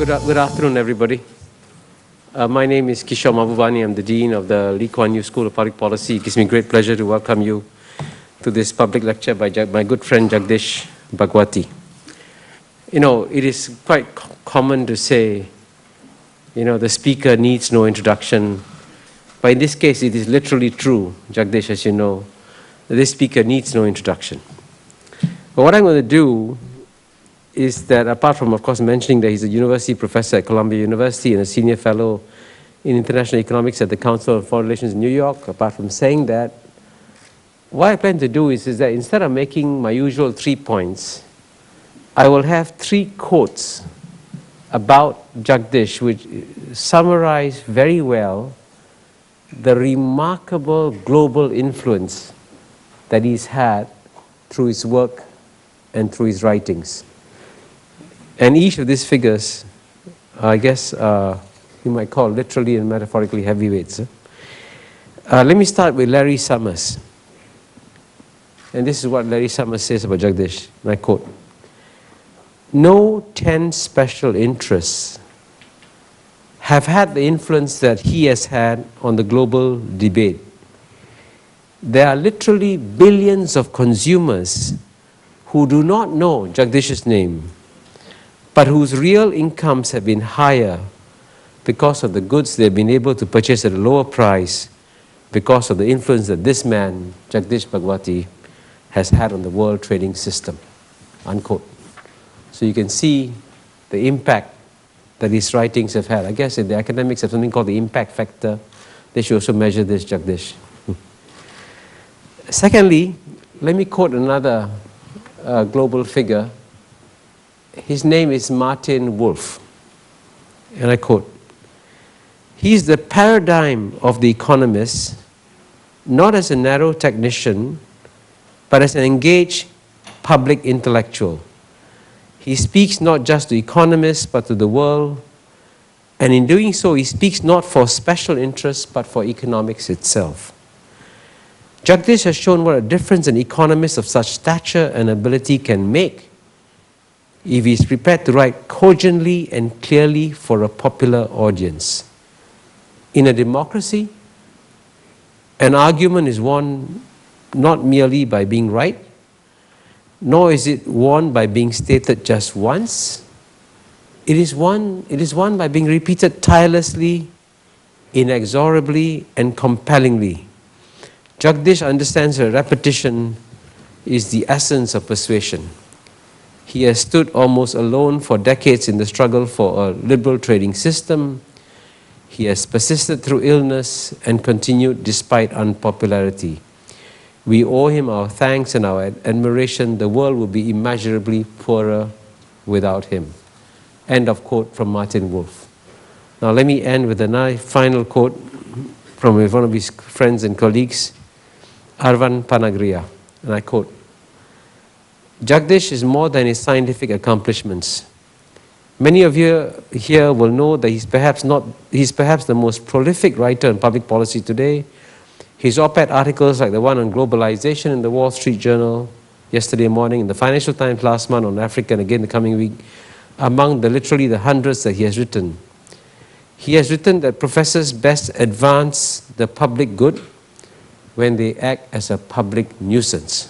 Good afternoon, everybody. My name is Kishore Mahbubani. I'm the Dean of the Lee Kuan Yew School of Public Policy. It gives me great pleasure to welcome you to this public lecture by my good friend Jagdish Bhagwati. You know, it is quite common to say, you know, the speaker needs no introduction. But in this case, it is literally true, Jagdish, as you know, that this speaker needs no introduction. But what I'm going to do is that, apart from, of course, mentioning that he's a university professor at Columbia University and a senior fellow in international economics at the Council of Foreign Relations in New York, apart from saying that, what I plan to do is that instead of making my usual 3 points, I will have 3 quotes about Jagdish which summarize very well the remarkable global influence that he's had through his work and through his writings. And each of these figures, I guess you might call literally and metaphorically heavyweights. Let me start with Larry Summers. And this is what Larry Summers says about Jagdish, and I quote, "No 10 special interests have had the influence that he has had on the global debate. There are literally billions of consumers who do not know Jagdish's name, but whose real incomes have been higher because of the goods they've been able to purchase at a lower price because of the influence that this man, Jagdish Bhagwati, has had on the world trading system." Unquote. So you can see the impact that his writings have had. I guess in the academics have something called the impact factor. They should also measure this, Jagdish. Secondly, let me quote another global figure. His name is Martin Wolf, and I quote, "He's the paradigm of the economist, not as a narrow technician, but as an engaged public intellectual. He speaks not just to economists, but to the world, and in doing so, he speaks not for special interests, but for economics itself. Jagdish has shown what a difference an economist of such stature and ability can make if he is prepared to write cogently and clearly for a popular audience. In a democracy, an argument is won not merely by being right, nor is it won by being stated just once. It is won by being repeated tirelessly, inexorably, and compellingly. Jagdish understands that repetition is the essence of persuasion. He has stood almost alone for decades in the struggle for a liberal trading system. He has persisted through illness and continued despite unpopularity. We owe him our thanks and our admiration. The world will be immeasurably poorer without him." End of quote from Martin Wolf. Now let me end with a final quote from one of his friends and colleagues, Arvan Panagria, and I quote, "Jagdish is more than his scientific accomplishments. Many of you here will know that he's perhaps the most prolific writer in public policy today. His op-ed articles like the one on globalization in the Wall Street Journal yesterday morning, in the Financial Times last month on Africa, and again the coming week, among literally the hundreds that he has written. He has written that professors best advance the public good when they act as a public nuisance.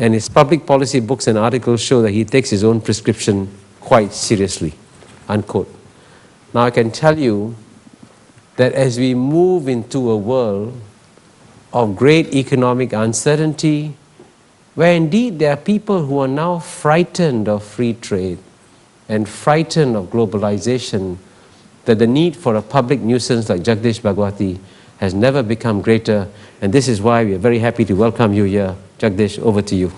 And his public policy books and articles show that he takes his own prescription quite seriously." Unquote. Now I can tell you that as we move into a world of great economic uncertainty, where indeed there are people who are now frightened of free trade and frightened of globalization, that the need for a public nuisance like Jagdish Bhagwati has never become greater, and this is why we are very happy to welcome you here. Jagdish, over to you.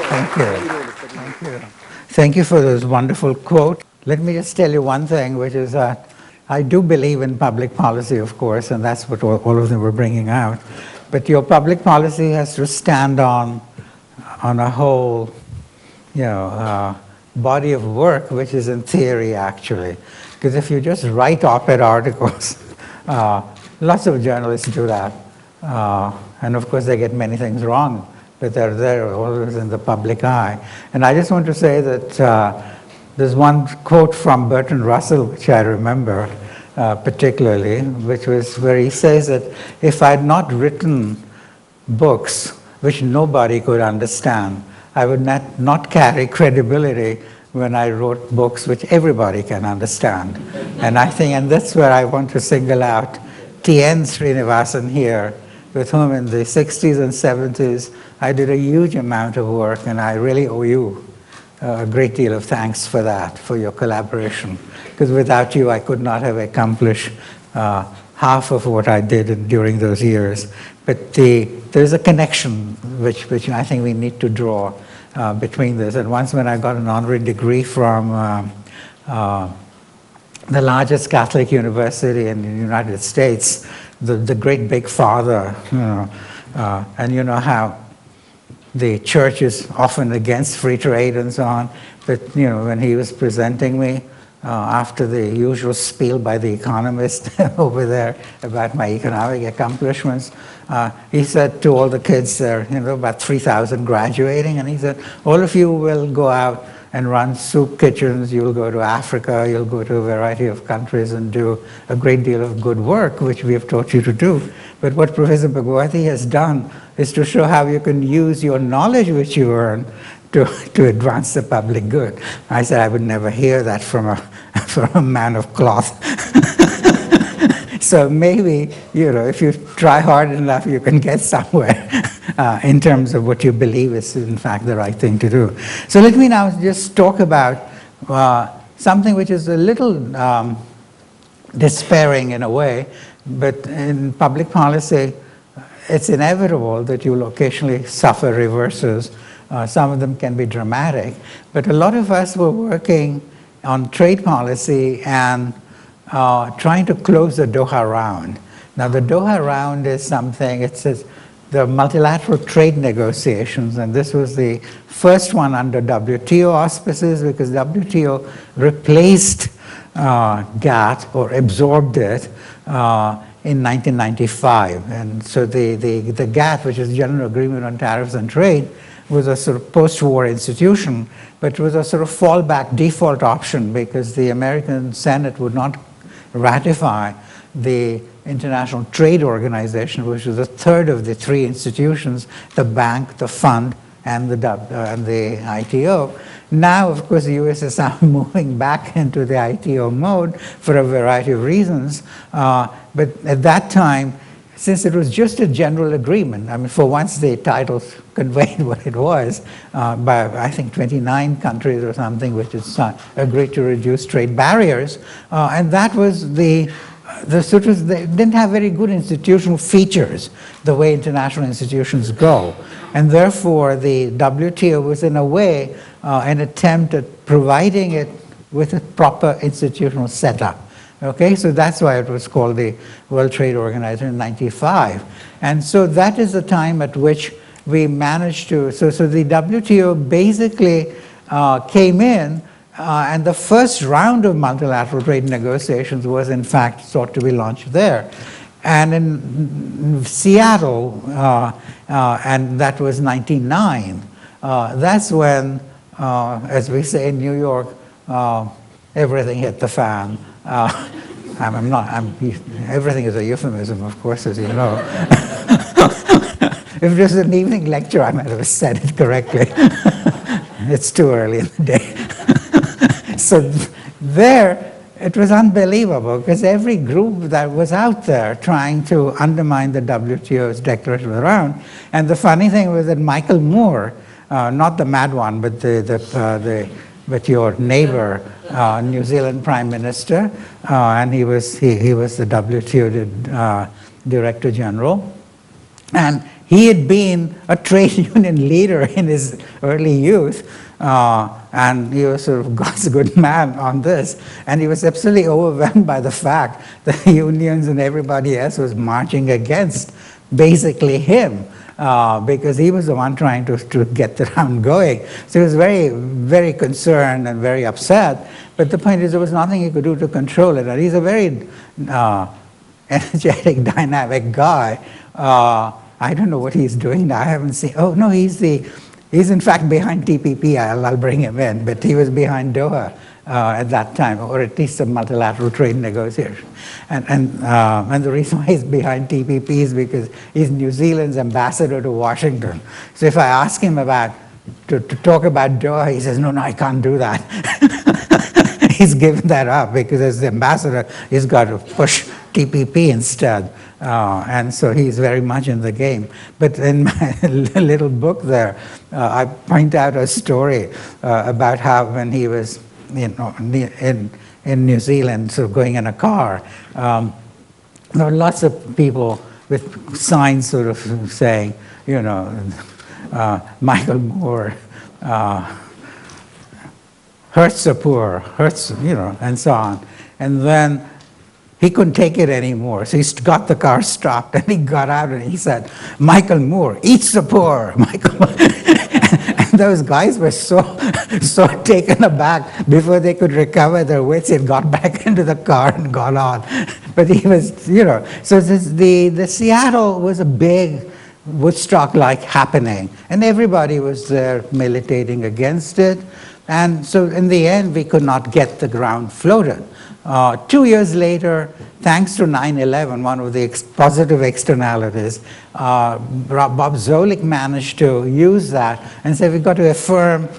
Thank you. Thank you. Thank you for those wonderful quotes. Let me just tell you one thing, which is that I do believe in public policy, of course, and that's what all of them were bringing out. But your public policy has to stand on a whole, body of work, which is in theory, actually. Because if you just write op-ed articles, lots of journalists do that. And of course, they get many things wrong. but they're always in the public eye. And I just want to say that there's one quote from Bertrand Russell, which I remember particularly, which was where he says that if I had not written books which nobody could understand, I would not carry credibility when I wrote books which everybody can understand. And I think, and that's where I want to single out T.N. Srinivasan here, with whom in the 60s and 70s I did a huge amount of work, and I really owe you a great deal of thanks for that, for your collaboration. Because without you, I could not have accomplished half of what I did during those years. But there's a connection which I think we need to draw between this. And once when I got an honorary degree from the largest Catholic university in the United States, the great big father, and you know how the church is often against free trade and so on, but when he was presenting me after the usual spiel by the economist over there about my economic accomplishments, he said to all the kids there, about 3,000 graduating, and he said, all of you will go out and run soup kitchens, you'll go to Africa, you'll go to a variety of countries and do a great deal of good work, which we have taught you to do. But what Professor Bhagwati has done is to show how you can use your knowledge which you earn to advance the public good. I said I would never hear that from a man of cloth. So maybe, if you try hard enough, you can get somewhere in terms of what you believe is in fact the right thing to do. So let me now just talk about something which is a little despairing in a way, but in public policy, it's inevitable that you'll occasionally suffer reverses. Some of them can be dramatic, but a lot of us were working on trade policy and trying to close the Doha Round. Now the Doha Round is something, it says the multilateral trade negotiations, and this was the first one under WTO auspices because WTO replaced GATT or absorbed it in 1995. And so the GATT, which is General Agreement on Tariffs and Trade, was a sort of post-war institution, but it was a sort of fallback default option because the American Senate would not ratify the International Trade Organization, which was the third of the three institutions, the bank, the fund, and the ITO. Now, of course, the US is now moving back into the ITO mode for a variety of reasons. But at that time, since it was just a general agreement, I mean, for once the title conveyed what it was, by I think 29 countries or something, which has agreed to reduce trade barriers, and that was they didn't have very good institutional features the way international institutions go, and therefore the WTO was in a way an attempt at providing it with a proper institutional setup. Okay, so that's why it was called the World Trade Organization in '95. And so that is the time at which we managed to, so the WTO basically came in, and the first round of multilateral trade negotiations was in fact thought to be launched there. And in Seattle, and that was '99, that's when, as we say in New York, everything hit the fan. Everything is a euphemism, of course, as you know. If it was an evening lecture, I might have said it correctly. It's too early in the day. So there, it was unbelievable, because every group that was out there trying to undermine the WTO's Declaration of the Round, and the funny thing was that Michael Moore, not the mad one, but but your neighbor, New Zealand Prime Minister, and he was the WTO Director General, and he had been a trade union leader in his early youth, and he was sort of God's good man on this, and he was absolutely overwhelmed by the fact that the unions and everybody else was marching against basically him. Because he was the one trying to get the round going. So he was very, very concerned and very upset. But the point is, there was nothing he could do to control it. And he's a very energetic, dynamic guy. I don't know what he's doing now. I haven't seen. Oh no, he's in fact behind TPP. I'll bring him in, but he was behind Doha at that time, or at least a multilateral trade negotiation. And the reason why he's behind TPP is because he's New Zealand's ambassador to Washington. So if I ask him to talk about Doha, he says, no, I can't do that. He's given that up because as the ambassador, he's got to push TPP instead. And so he's very much in the game. But in my little book there, I point out a story about how when he was in New Zealand, sort of going in a car, there were lots of people with signs sort of saying, Michael Moore, hurts the poor, hurts, and so on. And then he couldn't take it anymore. So he got the car stopped and he got out and he said, Michael Moore eats the poor. And those guys were so taken aback before they could recover their wits. They got back into the car and got on. But he was, so the Seattle was a big Woodstock-like happening. And everybody was there militating against it. And so in the end, we could not get the ground floated. 2 years later, thanks to 9/11, one of the positive externalities, Bob Zoellick managed to use that and say we've got to affirm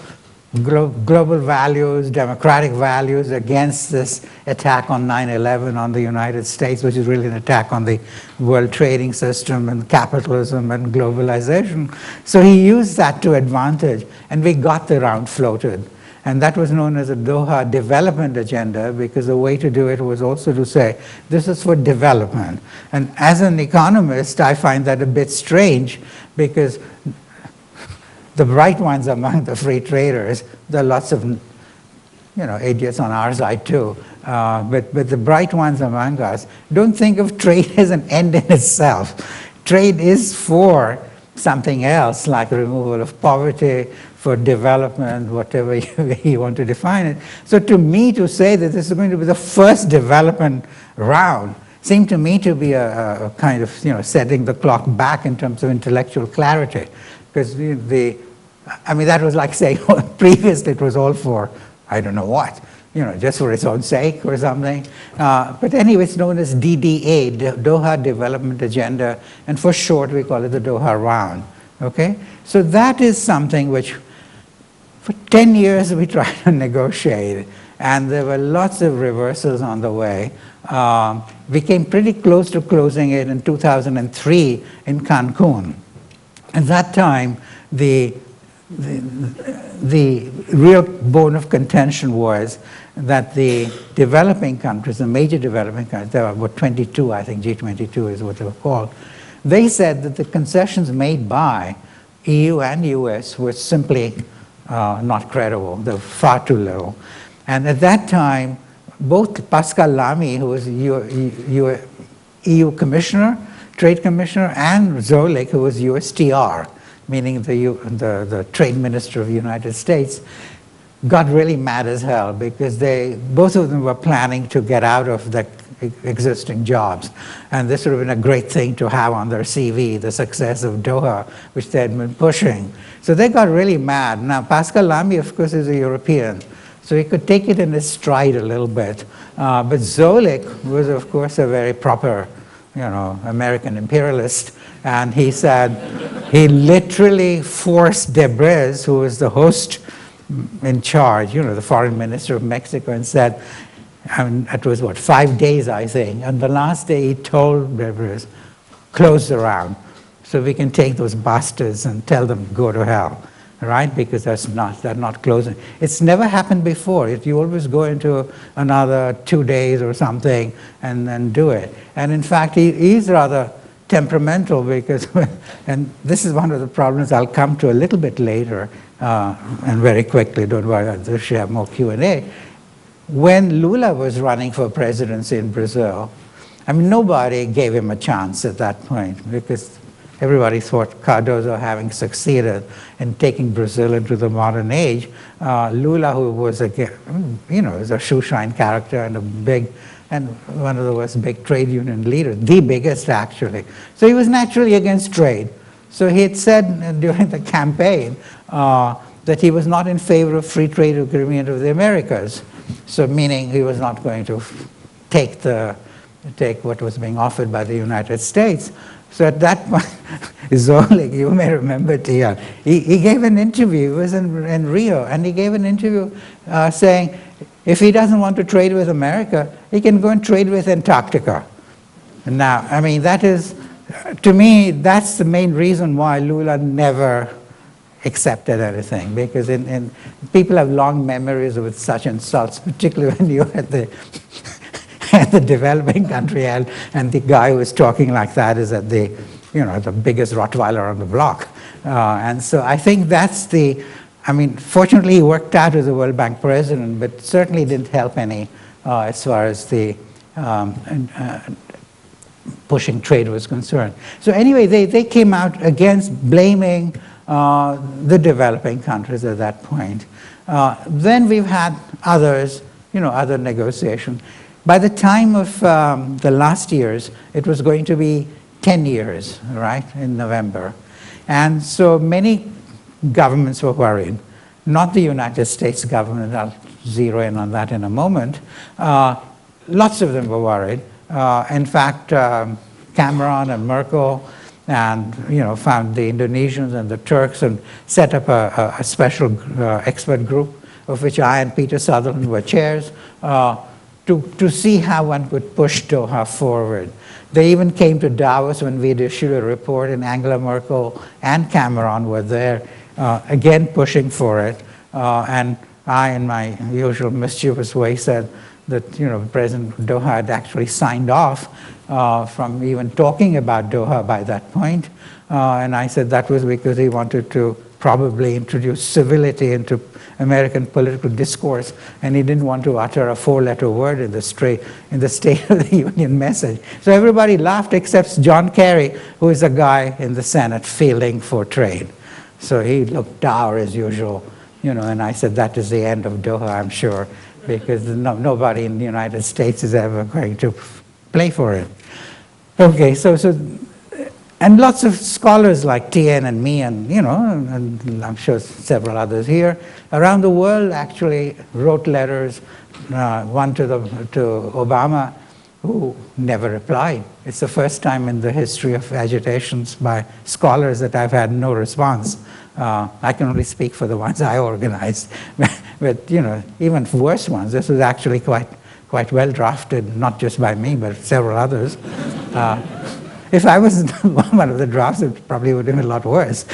global values, democratic values against this attack on 9/11 on the United States, which is really an attack on the world trading system and capitalism and globalization. So he used that to advantage, and we got the round floated. And that was known as a Doha development agenda, because the way to do it was also to say, this is for development. And as an economist, I find that a bit strange, because the bright ones among the free traders, there are lots of idiots on our side too, but the bright ones among us don't think of trade as an end in itself. Trade is for something else, like removal of poverty, for development, whatever you want to define it. So to me, to say that this is going to be the first development round seemed to me to be a kind of setting the clock back in terms of intellectual clarity, because that was like saying previously it was all for I don't know what, just for its own sake or something. But anyway, it's known as DDA, Doha Development Agenda, and for short we call it the Doha Round. Okay, so that is something which for 10 years we tried to negotiate, and there were lots of reversals on the way. We came pretty close to closing it in 2003 in Cancun. At that time, the real bone of contention was that the developing countries, the major developing countries, there were about 22, I think G22 is what they were called, they said that the concessions made by EU and US were simply not credible. They were far too little. And at that time, both Pascal Lamy, who was EU commissioner, trade commissioner, and Zoellick, who was USTR, meaning the trade minister of the United States, got really mad as hell, because both of them were planning to get out of the existing jobs. And this would have been a great thing to have on their CV, the success of Doha, which they had been pushing. So they got really mad. Now, Pascal Lamy, of course, is a European, so he could take it in his stride a little bit. But Zoellick was, of course, a very proper, American imperialist. And he said, he literally forced Debres, who was the host in charge, the foreign minister of Mexico, and said, it was 5 days, I think. And the last day he told Debres, close the round, so we can take those bastards and tell them go to hell, right? Because they're not closing. It's never happened before. You always go into another 2 days or something and then do it. And in fact, he's rather temperamental, because, and this is one of the problems I'll come to a little bit later, and very quickly, don't worry, I'll share more Q&A. When Lula was running for presidency in Brazil, nobody gave him a chance at that point, because everybody thought Cardozo, having succeeded in taking Brazil into the modern age, Lula, who was is a shoeshine character and one of the worst big trade union leaders, the biggest actually. So he was naturally against trade. So he had said during the campaign that he was not in favor of free trade agreement of the Americas. So meaning he was not going to take what was being offered by the United States. So at that point, Zolik, you may remember, Tia, he gave an interview. He was in Rio, and he gave an interview saying if he doesn't want to trade with America, he can go and trade with Antarctica. Now, I mean, that is, to me, that's the main reason why Lula never accepted anything, because people have long memories with such insults, particularly when you're at the developing country and the guy who is talking like that is at the biggest Rottweiler on the block. And so I think that's fortunately he worked out as a World Bank president, but certainly didn't help any as far as the pushing trade was concerned. So anyway, they came out against blaming the developing countries at that point. Then we've had others, other negotiations. By the time of the last years, it was going to be 10 years, right, in November. And so many governments were worried. Not the United States government, I'll zero in on that in a moment. Lots of them were worried. In fact, Cameron and Merkel and found the Indonesians and the Turks and set up a special expert group of which I and Peter Sutherland were chairs to see how one could push Doha forward. They even came to Davos when we had issued a report, and Angela Merkel and Cameron were there, again pushing for it. And I, in my usual mischievous way, said that President Doha had actually signed off from even talking about Doha by that point. And I said that was because he wanted to probably introduce civility into American political discourse, and he didn't want to utter a four-letter word in the State of the Union message. So everybody laughed except John Kerry, who is a guy in the Senate fielding for trade. So he looked dour as usual, and I said that is the end of Doha, I'm sure, because nobody in the United States is ever going to play for it. Okay, and lots of scholars like Tien and me and I'm sure several others here around the world actually wrote letters, one to Obama, who never replied. It's the first time in the history of agitations by scholars that I've had no response. I can only speak for the ones I organized, but even worse ones. This was actually quite well drafted, not just by me, but several others. If I was one of the drafts, it probably would have been a lot worse.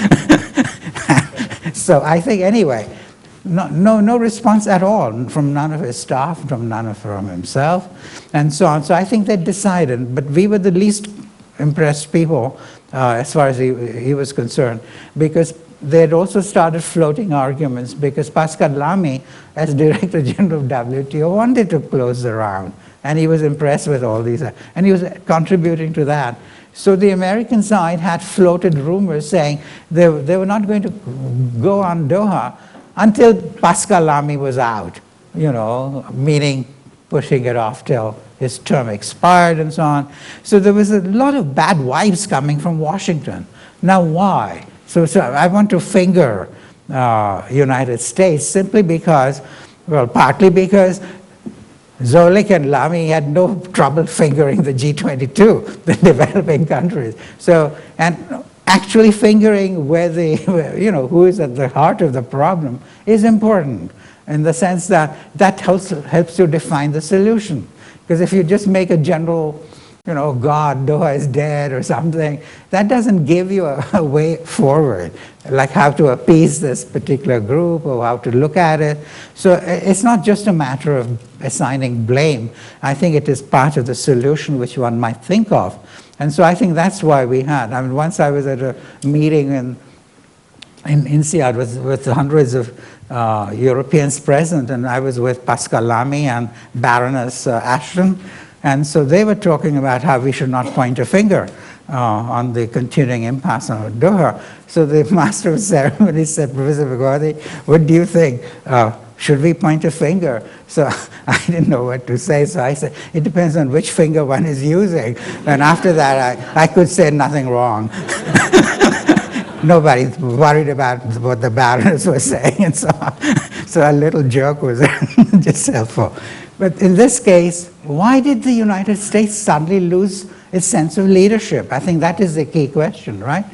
So I think anyway, no response at all from none of his staff, from himself, and so on. So I think they decided, but we were the least impressed people as far as he was concerned, because they had also started floating arguments, because Pascal Lamy, as Director General of WTO, wanted to close the round, and he was impressed with all these, and he was contributing to that. So the American side had floated rumors saying they were not going to go on Doha until Pascal Lamy was out, meaning pushing it off till his term expired and so on. So there was a lot of bad vibes coming from Washington. Now why? So I want to finger United States simply because, partly because Zolik and Lamy had no trouble fingering the G22, the developing countries. So, and actually fingering who is at the heart of the problem is important, in the sense that helps you define the solution. Because if you just make a general, God, Doha is dead or something, that doesn't give you a way forward, like how to appease this particular group or how to look at it. So it's not just a matter of assigning blame. I think it is part of the solution which one might think of. And so I think that's why we had. Once I was at a meeting in INSEAD with hundreds of Europeans present, and I was with Pascal Lamy and Baroness Ashton. And so they were talking about how we should not point a finger on the continuing impasse on Doha. So the master of ceremonies said, Professor Bhagwati, what do you think? Should we point a finger? So I didn't know what to say, so I said, it depends on which finger one is using. And after that, I could say nothing wrong. Nobody worried about what the baroness was saying and so on. So a little joke was just helpful. But in this case, why did the United States suddenly lose its sense of leadership? I think that is the key question, right?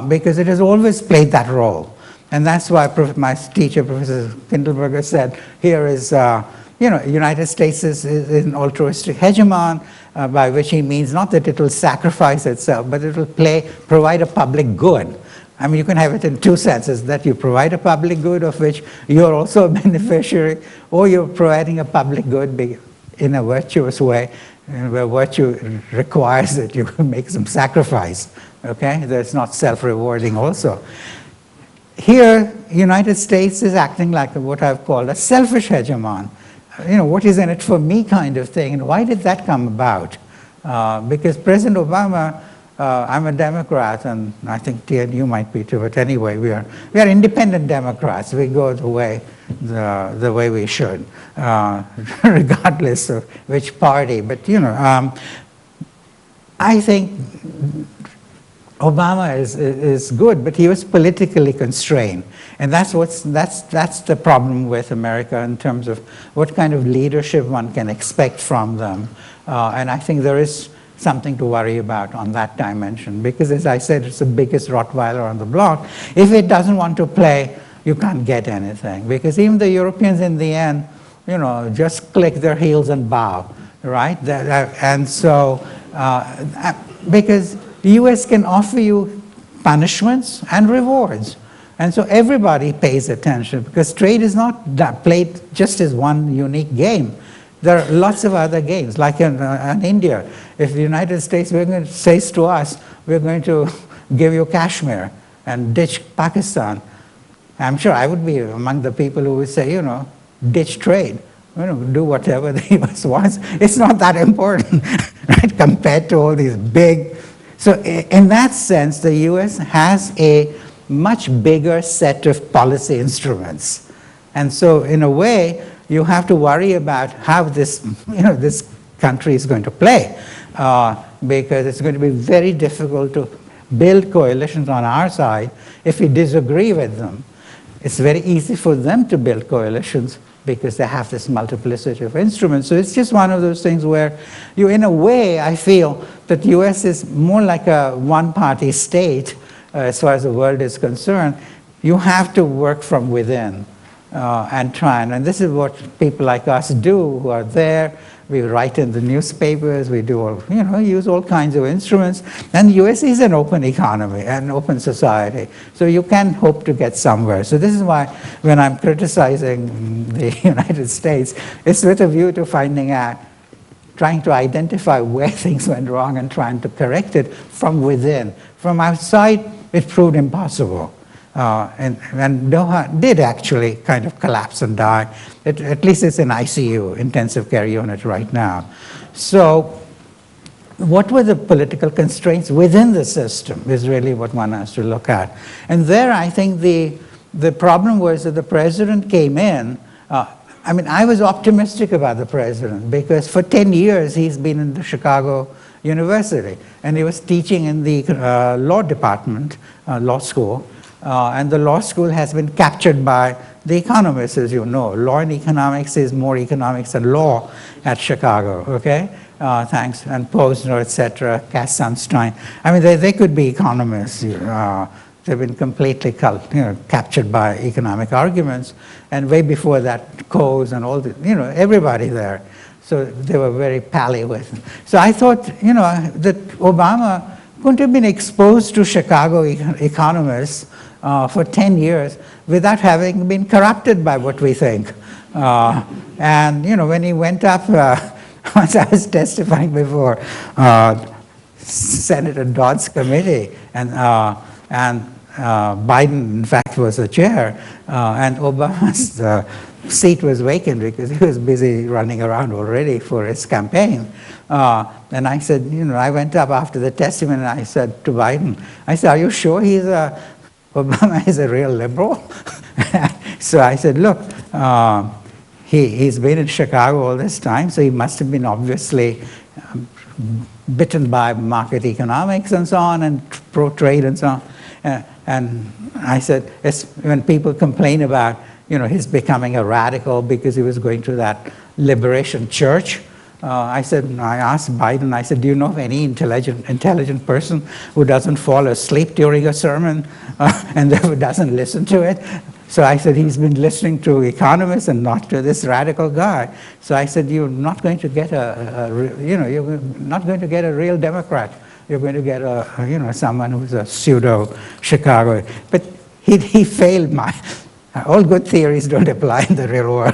Because it has always played that role. And that's why my teacher, Professor Kindleberger, said, here is, United States is an altruistic hegemon, by which he means not that it will sacrifice itself, but it will provide a public good. I mean, you can have it in two senses, that you provide a public good of which you're also a beneficiary, or you're providing a public good in a virtuous way, where virtue requires that you make some sacrifice, okay? That's not self-rewarding also. Here, United States is acting like what I've called a selfish hegemon. What is in it for me kind of thing. And why did that come about? Because President Obama, I'm a Democrat, and I think you might be too, but anyway, we are independent Democrats. We go the way we should, regardless of which party. But, I think Obama is good, but he was politically constrained, and that's the problem with America in terms of what kind of leadership one can expect from them. And I think there is something to worry about on that dimension, because as I said, it's the biggest Rottweiler on the block. If it doesn't want to play, you can't get anything, because even the Europeans in the end, just click their heels and bow, right? And so, because the US can offer you punishments and rewards. And so everybody pays attention, because trade is not played just as one unique game. There are lots of other games, like in India. If the United States says to us, we're going to give you Kashmir and ditch Pakistan, I'm sure I would be among the people who would say, ditch trade. Do whatever the US wants. It's not that important, right, compared to all these big. So in that sense, the US has a much bigger set of policy instruments. And so in a way, you have to worry about how this country is going to play, because it's going to be very difficult to build coalitions on our side if we disagree with them. It's very easy for them to build coalitions because they have this multiplicity of instruments. So it's just one of those things where in a way, I feel that the US is more like a one-party state as far as the world is concerned. You have to work from within and try. And this is what people like us do who are there. We write in the newspapers, we do all, use all kinds of instruments. And the US is an open economy, an open society. So you can hope to get somewhere. So this is why when I'm criticizing the United States, it's with a view to finding out, trying to identify where things went wrong and trying to correct it from within. From outside, it proved impossible. And Doha did actually kind of collapse and die. At least it's an ICU, intensive care unit right now. So what were the political constraints within the system is really what one has to look at. And there I think the problem was that the president came in. I was optimistic about the president because for 10 years he's been in the Chicago University and he was teaching in the law department, law school. And the law school has been captured by the economists, as you know. Law and economics is more economics than law at Chicago, okay? Thanks, and Posner, etc., Cass Sunstein. They could be economists. They've been completely captured by economic arguments. And way before that, Coase and all the, everybody there. So they were very pally with him. So I thought, that Obama couldn't have been exposed to Chicago economists for 10 years without having been corrupted by what we think. And when he went up, once I was testifying before Senator Dodd's committee, and Biden, in fact, was the chair, and Obama's seat was vacant because he was busy running around already for his campaign. And I said, I went up after the testimony and I said to Biden, I said, are you sure Obama is a real liberal? So I said, look, he's been in Chicago all this time, so he must have been obviously bitten by market economics and so on, and pro-trade and so on. And I said, when people complain about, his becoming a radical because he was going to that liberation church, I asked Biden, I said, do you know of any intelligent person who doesn't fall asleep during a sermon and therefore doesn't listen to it? So I said, he's been listening to economists and not to this radical guy. So I said, you're not going to get you're not going to get a real Democrat. You're going to get someone who's a pseudo Chicago. But he failed all good theories don't apply in the real world.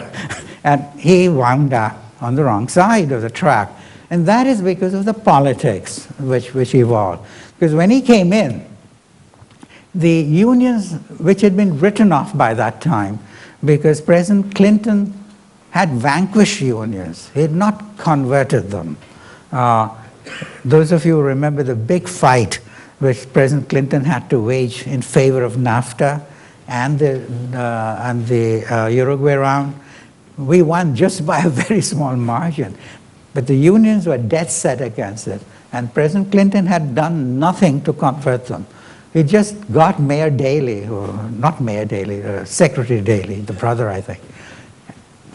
And he wound up on the wrong side of the track. And that is because of the politics which evolved. Because when he came in, the unions, which had been written off by that time, because President Clinton had vanquished unions. He had not converted them. Those of you who remember the big fight which President Clinton had to wage in favor of NAFTA and the Uruguay round, we won just by a very small margin. But the unions were dead set against it. And President Clinton had done nothing to convert them. He just got Mayor Daley, or not Mayor Daley, Secretary Daley, the brother, I think,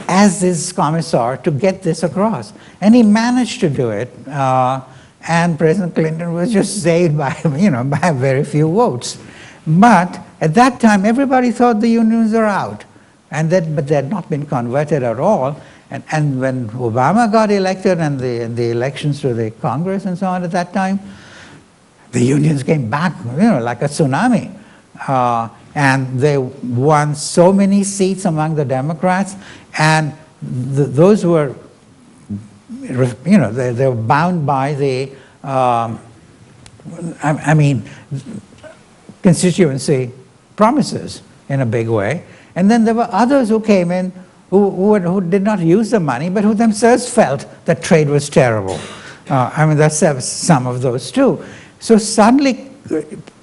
as his commissar to get this across. And he managed to do it. And President Clinton was just saved by, by very few votes. But at that time, everybody thought the unions are out. But they had not been converted at all. And when Obama got elected and the elections to the Congress and so on at that time, the unions came back, like a tsunami. And they won so many seats among the Democrats, and those were, they were bound by the, constituency promises in a big way. And then there were others who came in who did not use the money, but who themselves felt that trade was terrible. That's some of those too. So suddenly,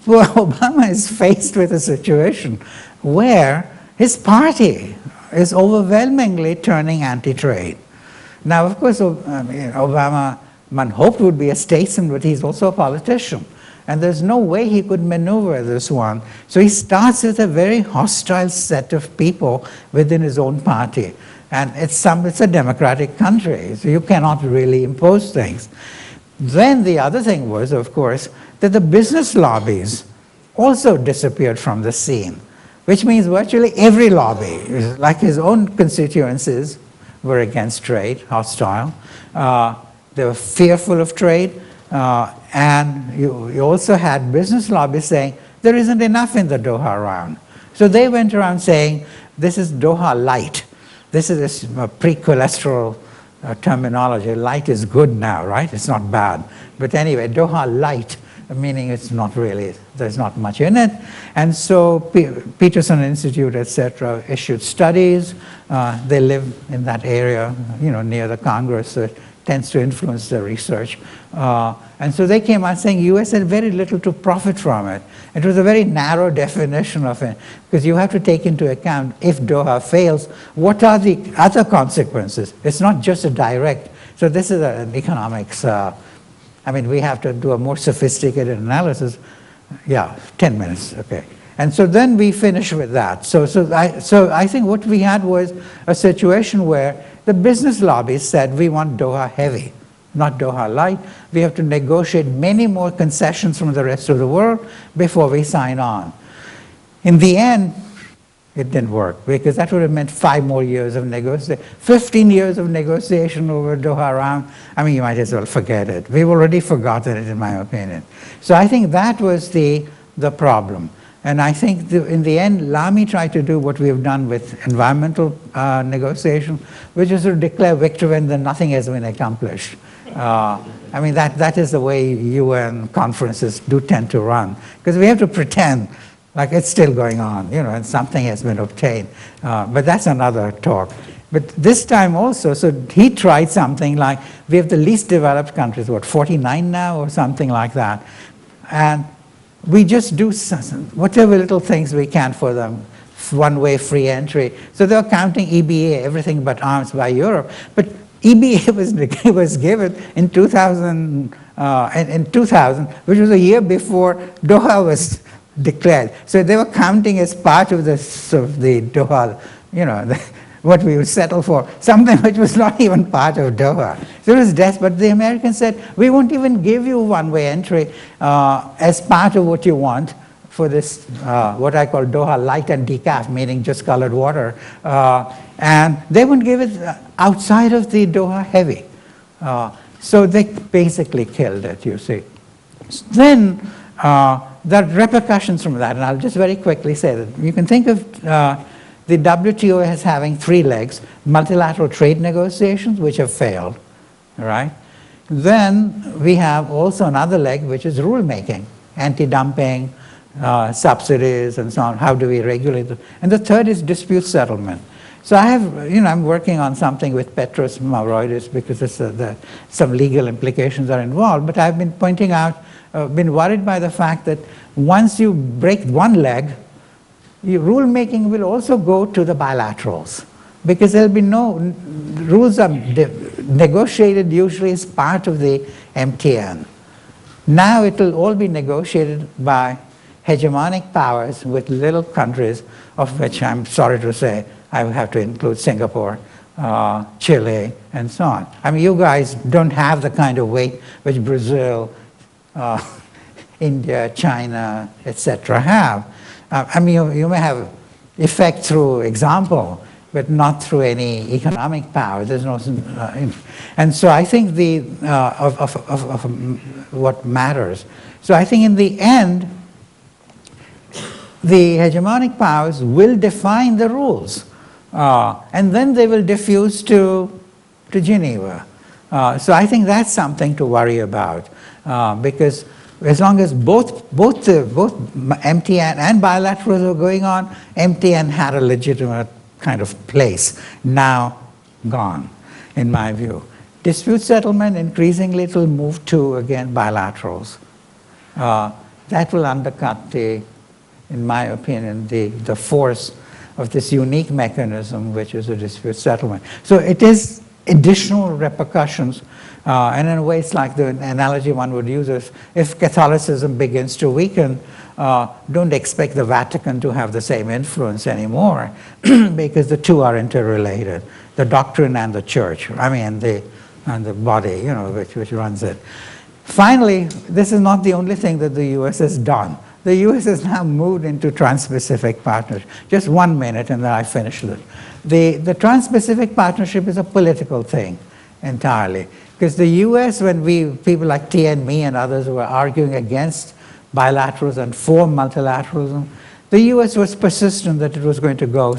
Obama is faced with a situation where his party is overwhelmingly turning anti-trade. Now, of course, Obama, one hoped would be a statesman, but he's also a politician. And there's no way he could maneuver this one. So he starts with a very hostile set of people within his own party. And it's a democratic country, so you cannot really impose things. Then the other thing was, of course, that the business lobbies also disappeared from the scene, which means virtually every lobby, like his own constituencies, were against trade, hostile. They were fearful of trade. And you also had business lobbies saying, there isn't enough in the Doha Round. So they went around saying, this is Doha Light. This is a pre-cholesterol terminology. Light is good now, right? It's not bad. But anyway, Doha Light, meaning it's not really, there's not much in it. And so Peterson Institute, etc., issued studies. They live in that area, near the Congress, so it tends to influence the research. And so they came out saying US had very little to profit from it. It was a very narrow definition of it, because you have to take into account, if Doha fails, what are the other consequences? It's not just a direct. So this is an economics, we have to do a more sophisticated analysis. Yeah, 10 minutes, okay. And so then we finish with that. So I think what we had was a situation where the business lobbies said, we want Doha heavy, not Doha light. We have to negotiate many more concessions from the rest of the world before we sign on. In the end, it didn't work, because that would have meant 5 more years of negotiation, 15 years of negotiation over Doha Round. You might as well forget it. We've already forgotten it, in my opinion. So I think that was the problem. And I think in the end, Lamy tried to do what we have done with environmental negotiation, which is to declare victory when nothing has been accomplished. That is the way UN conferences do tend to run, because we have to pretend Like it's still going on, and something has been obtained. But that's another talk. But this time also, so he tried something like, we have the least developed countries, 49 now or something like that. And we just do whatever little things we can for them, one-way free entry. So they were counting EBA, everything but arms by Europe. But EBA was given in 2000, which was a year before Doha was declared. So they were counting as part of the Doha, what we would settle for, something which was not even part of Doha. So it was death, but the Americans said, we won't even give you one-way entry as part of what you want for this, what I call Doha light and decaf, meaning just colored water. And they wouldn't give it outside of the Doha heavy. So they basically killed it, you see. Then the repercussions from that, and I'll just very quickly say that you can think of the WTO as having three legs: multilateral trade negotiations, which have failed, right? Then we have also another leg, which is rulemaking, anti-dumping, subsidies, and so on. How do we regulate them? And the third is dispute settlement. So I have, I'm working on something with Petros Mavroidis because it's, some legal implications are involved. But I've been pointing out, been worried by the fact that once you break one leg, rulemaking will also go to the bilaterals, because there'll be rules are negotiated usually as part of the MTN. Now it will all be negotiated by hegemonic powers with little countries, of which I'm sorry to say I would have to include Singapore, Chile, and so on. I mean, you guys don't have the kind of weight which Brazil, India, China, etc. have. I mean, you may have effect through example, but not through any economic power. There's no, and so I think the of what matters. So I think in the end, the hegemonic powers will define the rules, and then they will diffuse to Geneva. So I think that's something to worry about, because as long as both MTN and bilaterals are going on, MTN had a legitimate kind of place. Now gone, in my view. Dispute settlement, increasingly it will move to, again, bilaterals. That will undercut in my opinion, the force of this unique mechanism, which is a dispute settlement. So it is additional repercussions. And in a way, it's like the analogy one would use is, if Catholicism begins to weaken, don't expect the Vatican to have the same influence anymore, because the two are interrelated, the doctrine and the church, I mean, and the body, which runs it. Finally, this is not the only thing that the US has done. The US has now moved into Trans-Pacific Partnership. Just 1 minute and then I finish it. The Trans-Pacific Partnership is a political thing entirely. Because the US, when people like T and me and others were arguing against bilaterals and for multilateralism, the US was persistent that it was going to go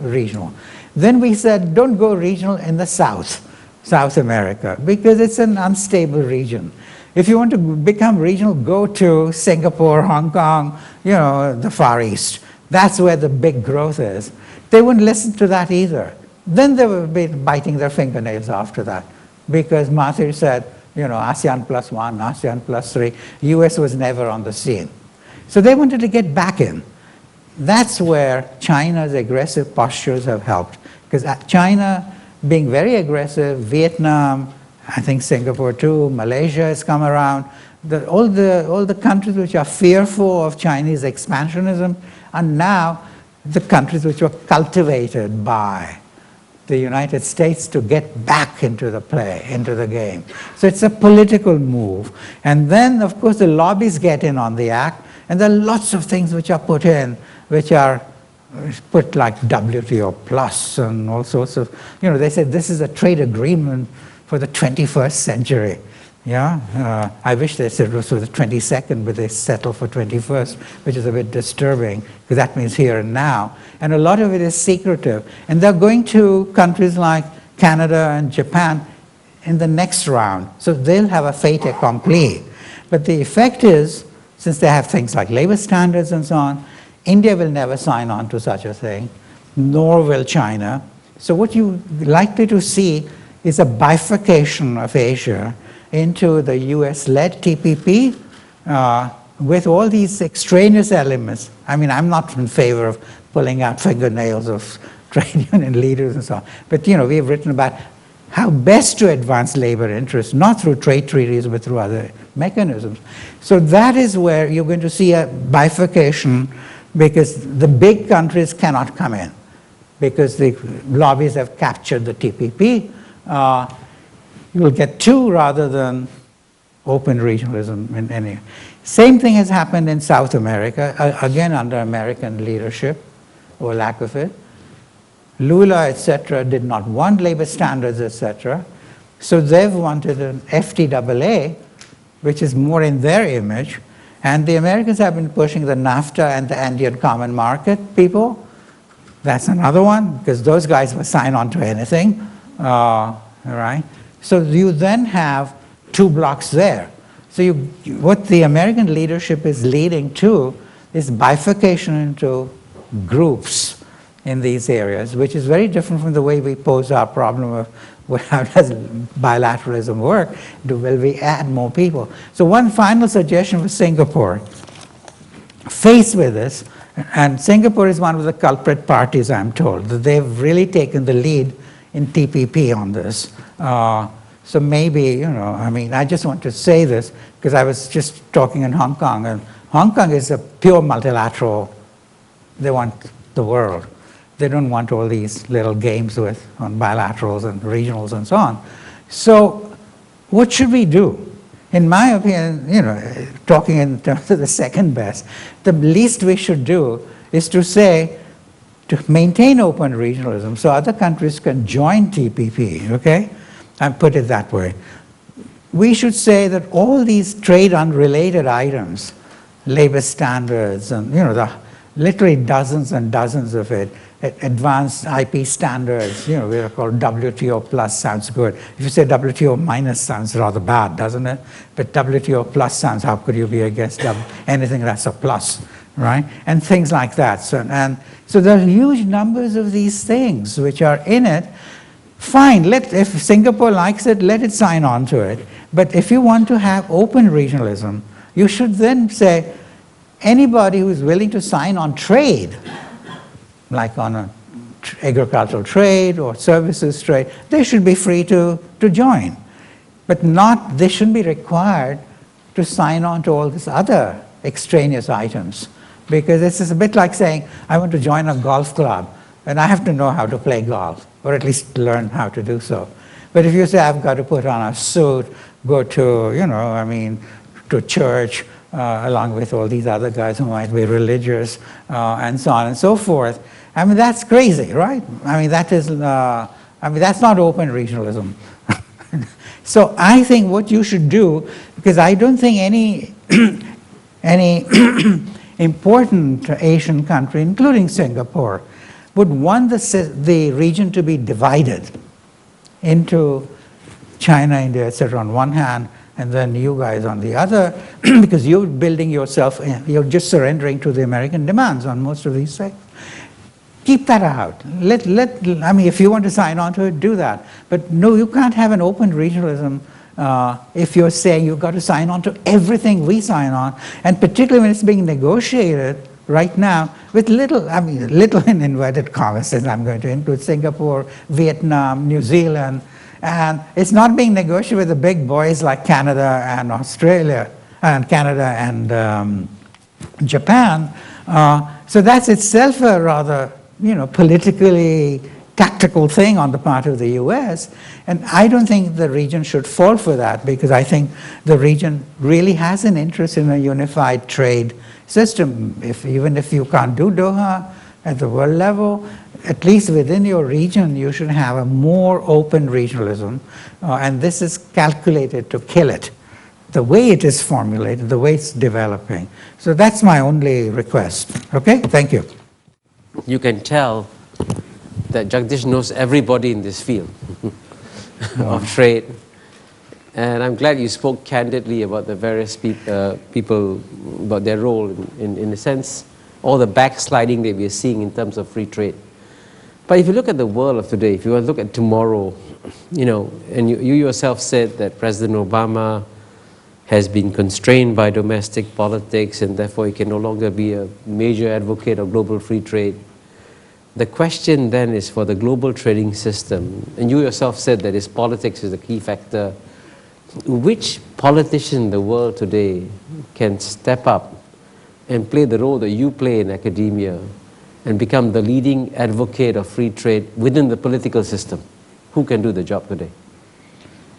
regional. Then we said, don't go regional in the South America, because it's an unstable region. If you want to become regional, go to Singapore, Hong Kong, the Far East. That's where the big growth is. They wouldn't listen to that either. Then they were biting their fingernails after that, because Mahathir said, ASEAN plus 1, ASEAN plus 3, US was never on the scene. So they wanted to get back in. That's where China's aggressive postures have helped, because China being very aggressive, Vietnam, I think Singapore too, Malaysia has come around, all the countries which are fearful of Chinese expansionism are now the countries which were cultivated by the United States to get back into the play, into the game. So it's a political move. And then, of course, the lobbies get in on the act, and there are lots of things which are put in, which are put like WTO plus and all sorts of, they said this is a trade agreement for the 21st century. Yeah, I wish they said it was for the 22nd, but they settled for 21st, which is a bit disturbing, because that means here and now. And a lot of it is secretive. And they're going to countries like Canada and Japan in the next round. So they'll have a fait accompli. But the effect is since they have things like labor standards and so on. India will never sign on to such a thing, nor will China. So what you're likely to see is a bifurcation of Asia into the US-led TPP with all these extraneous elements. I mean, I'm not in favor of pulling out fingernails of trade union leaders and so on. But, you know, we've written about how best to advance labor interests, not through trade treaties, but through other mechanisms. So that is where you're going to see a bifurcation, because the big countries cannot come in, because the lobbies have captured the TPP. You'll get two rather than open regionalism in any. Same thing has happened in South America, again under American leadership, or lack of it. Lula, etc., did not want labor standards, etc. So they've wanted an FTAA, which is more in their image. And the Americans have been pushing the NAFTA and the Andean Common Market people. That's another one, because those guys will sign on to anything. All right? So you then have two blocks there. So what the American leadership is leading to is bifurcation into groups in these areas, which is very different from the way we pose our problem of how does bilateralism work? Will we add more people? So one final suggestion for Singapore. Faced with this, and Singapore is one of the culprit parties, I'm told, that they've really taken the lead in TPP on this. So maybe, you know, I mean, I just want to say this because I was just talking in Hong Kong, and Hong Kong is a pure multilateral. They want the world. They don't want all these little games on bilaterals and regionals and so on. So what should we do? In my opinion, you know, talking in terms of the second best, the least we should do is to say, to maintain open regionalism so other countries can join TPP, okay? And put it that way. We should say that all these trade unrelated items, labor standards and, you know, literally dozens and dozens of it, advanced IP standards, you know, we're called WTO plus sounds good. If you say WTO minus sounds rather bad, doesn't it? But WTO plus sounds, how could you be against anything that's a plus, right? And things like that. So there are huge numbers of these things which are in it. Fine, if Singapore likes it, let it sign on to it. But if you want to have open regionalism, you should then say, anybody who's willing to sign on trade, like on an agricultural trade or services trade, they should be free to join. But they shouldn't be required to sign on to all these other extraneous items. Because this is a bit like saying, I want to join a golf club, and I have to know how to play golf, or at least learn how to do so. But if you say, I've got to put on a suit, go to, you know, I mean, to church, along with all these other guys who might be religious, and so on and so forth. I mean, that's crazy, right? I mean, that's not open regionalism. So I think what you should do, because I don't think any important Asian country, including Singapore, would want the region to be divided into China, India, etc. on one hand, and then you guys on the other, because you're building yourself, you're just surrendering to the American demands on most of these things. Keep that out. I mean, if you want to sign on to it, do that. But no, you can't have an open regionalism if you're saying you've got to sign on to everything we sign on, and particularly when it's being negotiated right now with little in inverted commas, since I'm going to include Singapore, Vietnam, New Zealand, and it's not being negotiated with the big boys like Canada and Australia, and Canada and Japan. So that's itself a rather, you know, politically tactical thing on the part of the US, and I don't think the region should fall for that, because I think the region really has an interest in a unified trade system. Even if you can't do Doha at the world level, at least within your region you should have a more open regionalism, and this is calculated to kill it, the way it is formulated, the way it's developing. So that's my only request. Okay, thank you. You can tell that Jagdish knows everybody in this field of trade. And I'm glad you spoke candidly about the various people, about their role in a sense, all the backsliding that we are seeing in terms of free trade. But if you look at the world of today, if you want to look at tomorrow, and you yourself said that President Obama has been constrained by domestic politics and therefore he can no longer be a major advocate of global free trade. The question then is for the global trading system, and you yourself said that its politics is a key factor. Which politician in the world today can step up and play the role that you play in academia and become the leading advocate of free trade within the political system? Who can do the job today?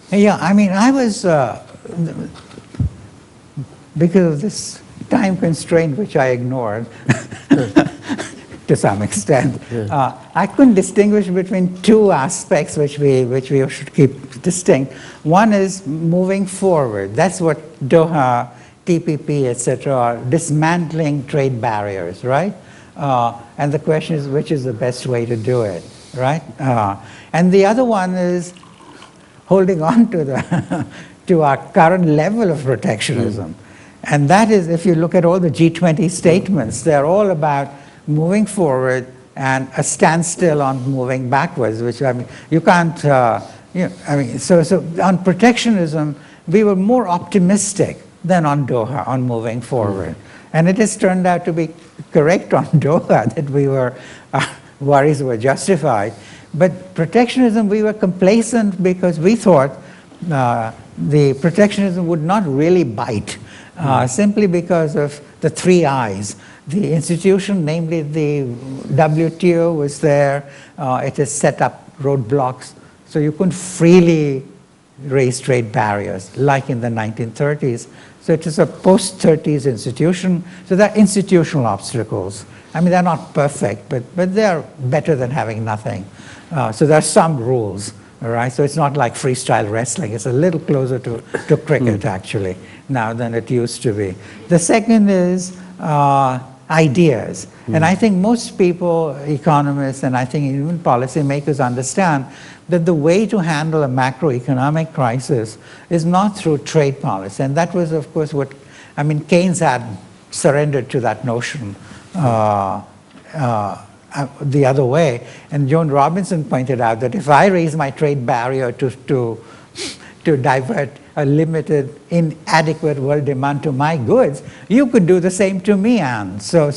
Yeah, I mean, I was, because of this time constraint, which I ignored to some extent, I couldn't distinguish between two aspects which we should keep distinct. One is moving forward. That's what Doha, TPP, etc., are dismantling trade barriers, right? And the question is, which is the best way to do it, right? And the other one is holding on to to our current level of protectionism. And that is, if you look at all the G20 statements, they're all about moving forward and a standstill on moving backwards, which, I mean, you can't, so on protectionism, we were more optimistic than on Doha, on moving forward. And it has turned out to be correct on Doha that we were, worries were justified. But protectionism, we were complacent because we thought the protectionism would not really bite, simply because of the three I's. The institution, namely the WTO, was there. It has set up roadblocks, so you couldn't freely raise trade barriers like in the 1930s. So it is a post-30s institution. So there are institutional obstacles. I mean, they're not perfect, but they're better than having nothing. So there are some rules, all right? So it's not like freestyle wrestling. It's a little closer to cricket, actually, now than it used to be. The second is ideas. And I think most people, economists, and I think even policymakers understand that the way to handle a macroeconomic crisis is not through trade policy. And that was, of course, what, I mean, Keynes had surrendered to that notion the other way. And Joan Robinson pointed out that if I raise my trade barrier to divert a limited, inadequate world demand to my goods, you could do the same to me, Anne. So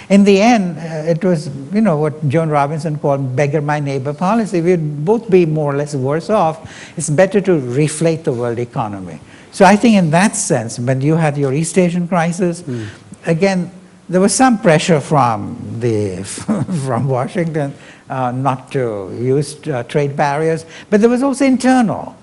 in the end, it was, what Joan Robinson called beggar my neighbor policy. We'd both be more or less worse off. It's better to reflate the world economy. So I think in that sense, when you had your East Asian crisis, again, there was some pressure from from Washington not to use trade barriers, but there was also internal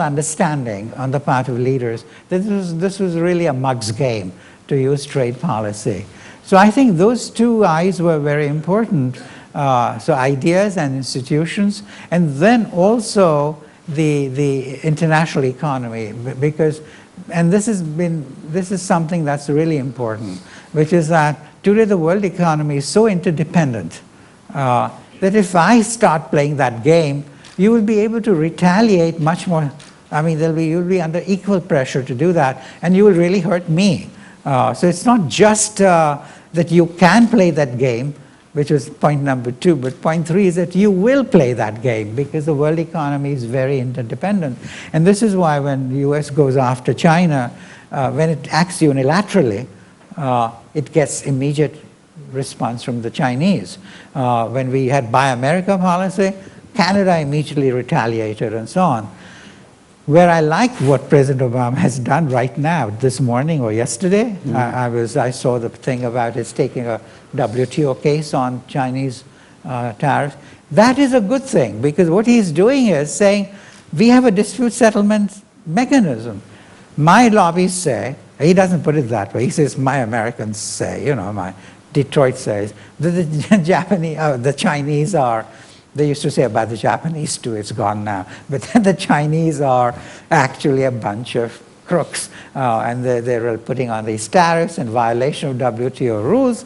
understanding on the part of leaders that this was really a mug's game to use trade policy. So I think those two I's were very important. So ideas and institutions, and then also the international economy, because, and this is something that's really important, which is that today the world economy is so interdependent that if I start playing that game, you will be able to retaliate much more. I mean, you'll be under equal pressure to do that, and you will really hurt me. So it's not just that you can play that game, which was point number 2, but point 3 is that you will play that game because the world economy is very interdependent. And this is why when the US goes after China, when it acts unilaterally, it gets immediate response from the Chinese. When we had Buy America policy, Canada immediately retaliated and so on. Where I like what President Obama has done right now, this morning or yesterday, I saw the thing about his taking a WTO case on Chinese tariffs. That is a good thing, because what he's doing is saying, we have a dispute settlement mechanism. My lobbyists say, he doesn't put it that way, he says my Americans say, my Detroit says, that the Chinese are, they used to say about the Japanese too, it's gone now, but the Chinese are actually a bunch of crooks, and they're putting on these tariffs in violation of WTO rules.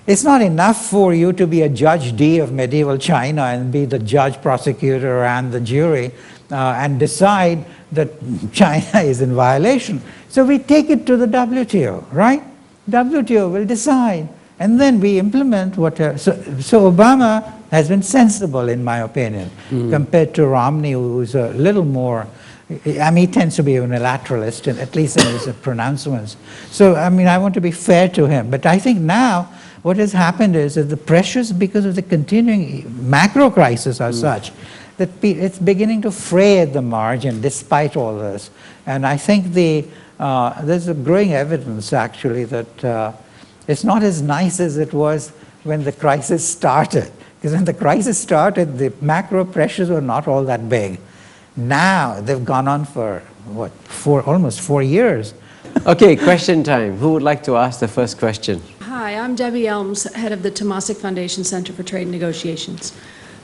It's not enough for you to be a Judge D of medieval China and be the judge, prosecutor, and the jury. and decide that China is in violation. So we take it to the WTO, right? WTO will decide, and then we implement whatever. So Obama has been sensible, in my opinion, compared to Romney, who's a little more, I mean, he tends to be a unilateralist, at least in his pronouncements. So, I mean, I want to be fair to him. But I think now what has happened is that the pressures, because of the continuing macro crisis, are such that it's beginning to fray at the margin despite all this. And I think there's a growing evidence, actually, that it's not as nice as it was when the crisis started. Because when the crisis started, the macro pressures were not all that big. Now they've gone on for, what, almost 4 years. Okay, question time. Who would like to ask the first question? Hi, I'm Debbie Elms, head of the Temasek Foundation Center for Trade and Negotiations.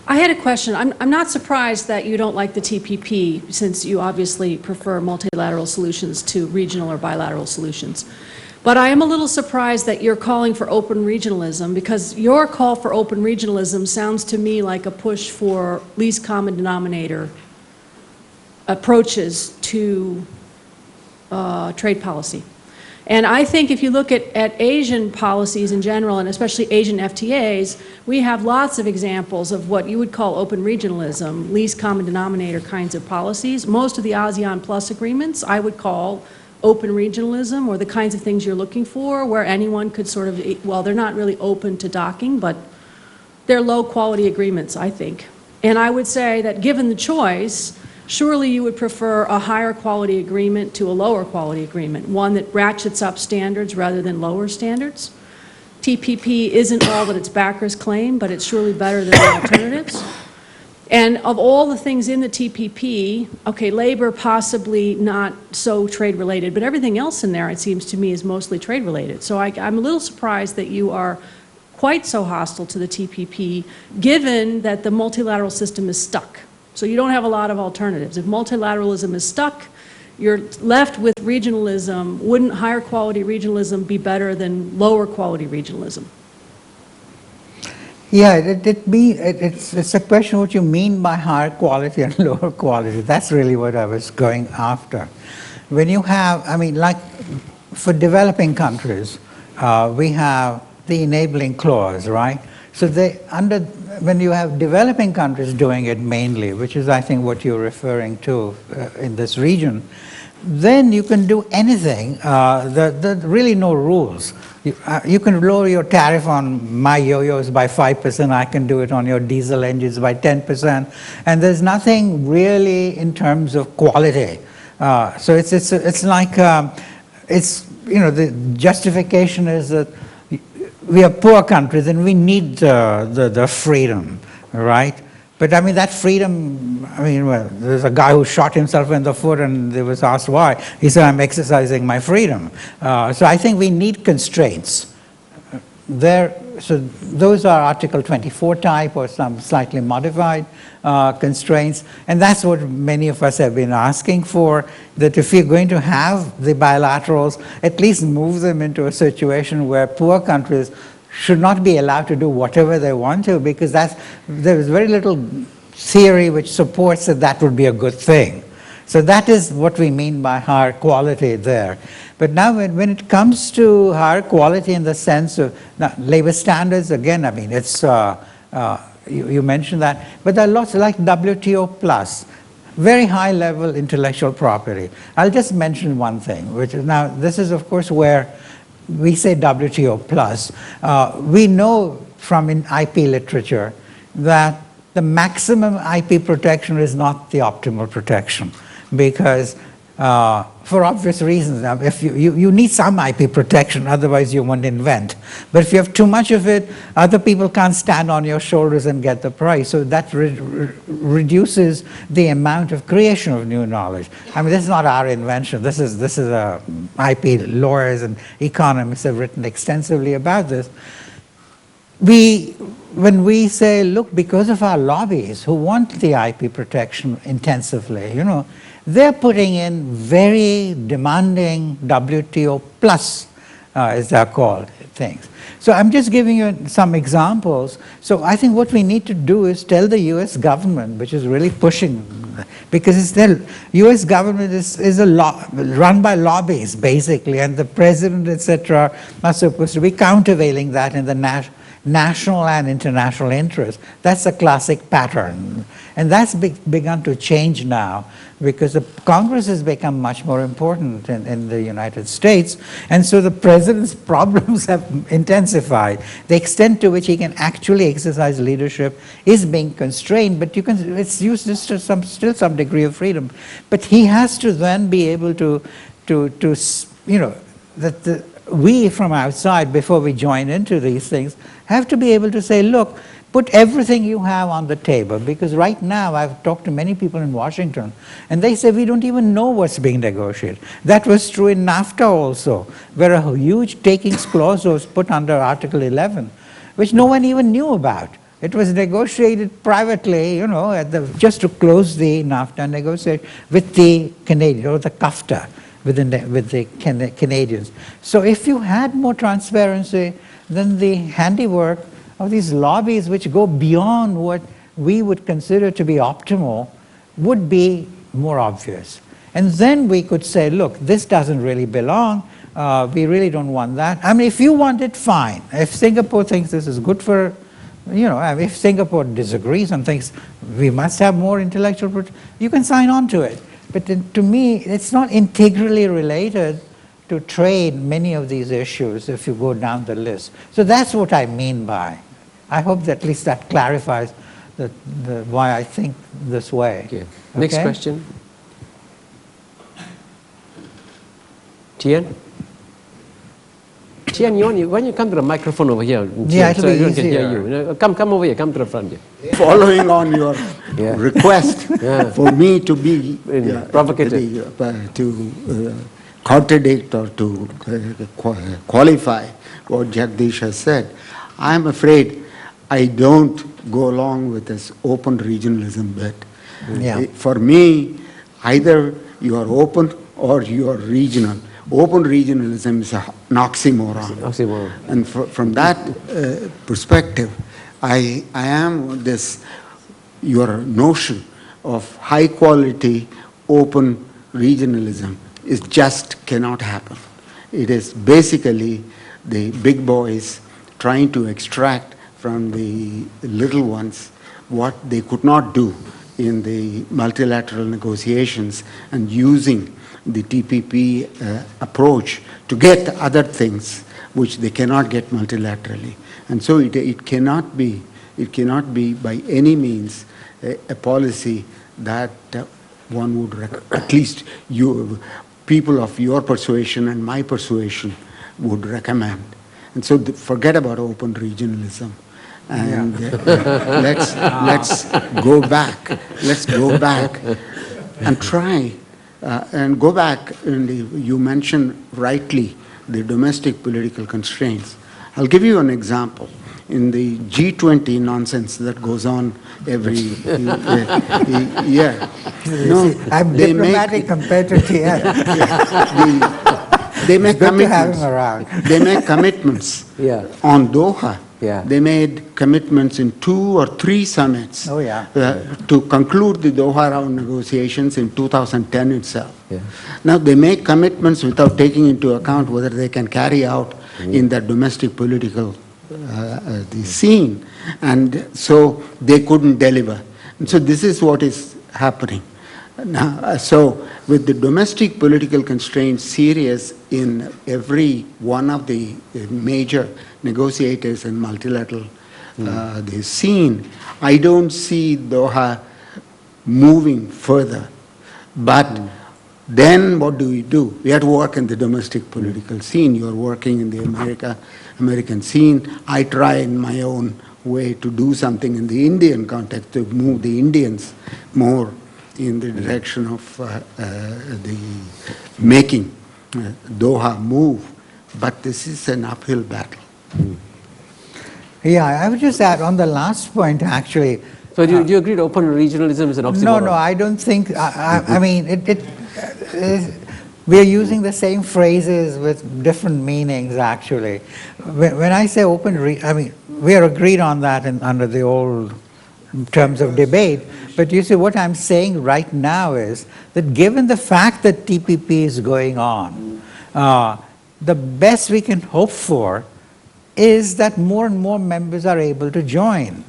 I had a question. I'm not surprised that you don't like the TPP, since you obviously prefer multilateral solutions to regional or bilateral solutions. But I am a little surprised that you're calling for open regionalism, because your call for open regionalism sounds to me like a push for least common denominator approaches to trade policy. And I think if you look at Asian policies in general, and especially Asian FTAs, we have lots of examples of what you would call open regionalism, least common denominator kinds of policies. Most of the ASEAN Plus agreements I would call open regionalism, or the kinds of things you're looking for, where anyone could sort of, well, they're not really open to docking, but they're low quality agreements, I think. And I would say that given the choice, surely you would prefer a higher quality agreement to a lower quality agreement, one that ratchets up standards rather than lower standards. TPP isn't all that its backers claim, but it's surely better than the alternatives. And of all the things in the TPP, okay, labor possibly not so trade related, but everything else in there, it seems to me, is mostly trade related. So I'm a little surprised that you are quite so hostile to the TPP, given that the multilateral system is stuck. So you don't have a lot of alternatives. If multilateralism is stuck, you're left with regionalism. Wouldn't higher quality regionalism be better than lower quality regionalism? Yeah, it's a question what you mean by higher quality and lower quality. That's really what I was going after. When you have, I mean, like for developing countries, we have the enabling clause, right? So when you have developing countries doing it mainly, which is I think what you're referring to in this region, then you can do anything. There's really no rules. You can lower your tariff on my yo-yos by 5%, I can do it on your diesel engines by 10%, and there's nothing really in terms of quality. So it's like, you know, the justification is that we are poor countries and we need the freedom, right? But I mean, that freedom, I mean, well, there's a guy who shot himself in the foot and they was asked why. He said, I'm exercising my freedom. So I think we need constraints. So those are Article 24 type or some slightly modified constraints. And that's what many of us have been asking for, that if you're going to have the bilaterals, at least move them into a situation where poor countries should not be allowed to do whatever they want to, because there is very little theory which supports that that would be a good thing. So that is what we mean by higher quality there. But now when it comes to higher quality in the sense of labor standards, again, I mean, it's, you mentioned that, but there are lots like WTO plus, very high level intellectual property. I'll just mention one thing, which is now, this is of course where we say WTO plus. We know from in IP literature that the maximum IP protection is not the optimal protection, because for obvious reasons, if you need some IP protection, otherwise you won't invent. But if you have too much of it, other people can't stand on your shoulders and get the price. So that reduces the amount of creation of new knowledge. I mean, this is not our invention. This is IP lawyers and economists have written extensively about this. When we say, look, because of our lobbies who want the IP protection intensively, you know, they're putting in very demanding WTO plus, as they're called, things. So I'm just giving you some examples. So I think what we need to do is tell the US government, which is really pushing, because it's the US government is run by lobbies basically, and the president, etc., are supposed to be countervailing that in the national and international interest. That's a classic pattern. And that's begun to change now, because the Congress has become much more important in the United States, and so the president's problems have intensified. The extent to which he can actually exercise leadership is being constrained, but it's used to still some degree of freedom. But he has to then be able to we from outside, before we join into these things, have to be able to say, look, put everything you have on the table, because right now I've talked to many people in Washington, and they say we don't even know what's being negotiated. That was true in NAFTA also, where a huge takings clause was put under Article 11, which no one even knew about. It was negotiated privately, just to close the NAFTA negotiation with the Canadians, or the CAFTA, with the Canadians. So if you had more transparency, then the handiwork of these lobbies, which go beyond what we would consider to be optimal, would be more obvious. And then we could say, look, this doesn't really belong, we really don't want that. I mean, if you want it, fine. If Singapore thinks this is good for, if Singapore disagrees and thinks we must have more intellectual property, you can sign on to it. But to me, it's not integrally related to trade, many of these issues, if you go down the list. So that's what I mean by. I hope that at least that clarifies why I think this way. Okay. Next question. Tian? Tian, why don't you come to the microphone over here? Yeah, it'll so be everyone can easier. hear you. Come over here, come to the front here. Following on your request for me to be provocative, to contradict or to qualify what Jagdish has said, I'm afraid I don't go along with this open regionalism bit. Yeah. For me, either you are open or you are regional. Open regionalism is an oxymoron. And from that perspective, I am your notion of high quality open regionalism is just cannot happen. It is basically the big boys trying to extract from the little ones what they could not do in the multilateral negotiations, and using the TPP approach to get other things which they cannot get multilaterally. And so it cannot be by any means a policy that one would, at least people of your persuasion and my persuasion would recommend. And so forget about open regionalism. And let's go back. Let's go back and try and go back. And you mentioned rightly the domestic political constraints. I'll give you an example. In the G20 nonsense that goes on every year. I'm diplomatic compared to TN. They make Good to have commitments. him around. They make commitments on Doha. They made commitments in 2 or 3 summits to conclude the Doha Round negotiations in 2010 itself. Now they make commitments without taking into account whether they can carry out in the domestic political the scene, and so they couldn't deliver. And so this is what is happening. Now, so with the domestic political constraints serious in every one of the major negotiators in multilateral the scene, I don't see Doha moving further. But then what do? We have to work in the domestic political scene. You're working in the American scene. I try in my own way to do something in the Indian context, to move the Indians more in the direction of the making Doha move. But this is an uphill battle. Yeah, I would just add on the last point, actually. So do you agree that open regionalism is an oxymoron? No, I don't think, I mean, We are using the same phrases with different meanings, actually. When I say I mean, we are agreed on that under the old terms of debate. But you see, what I'm saying right now is that given the fact that TPP is going on, the best we can hope for is that more and more members are able to join,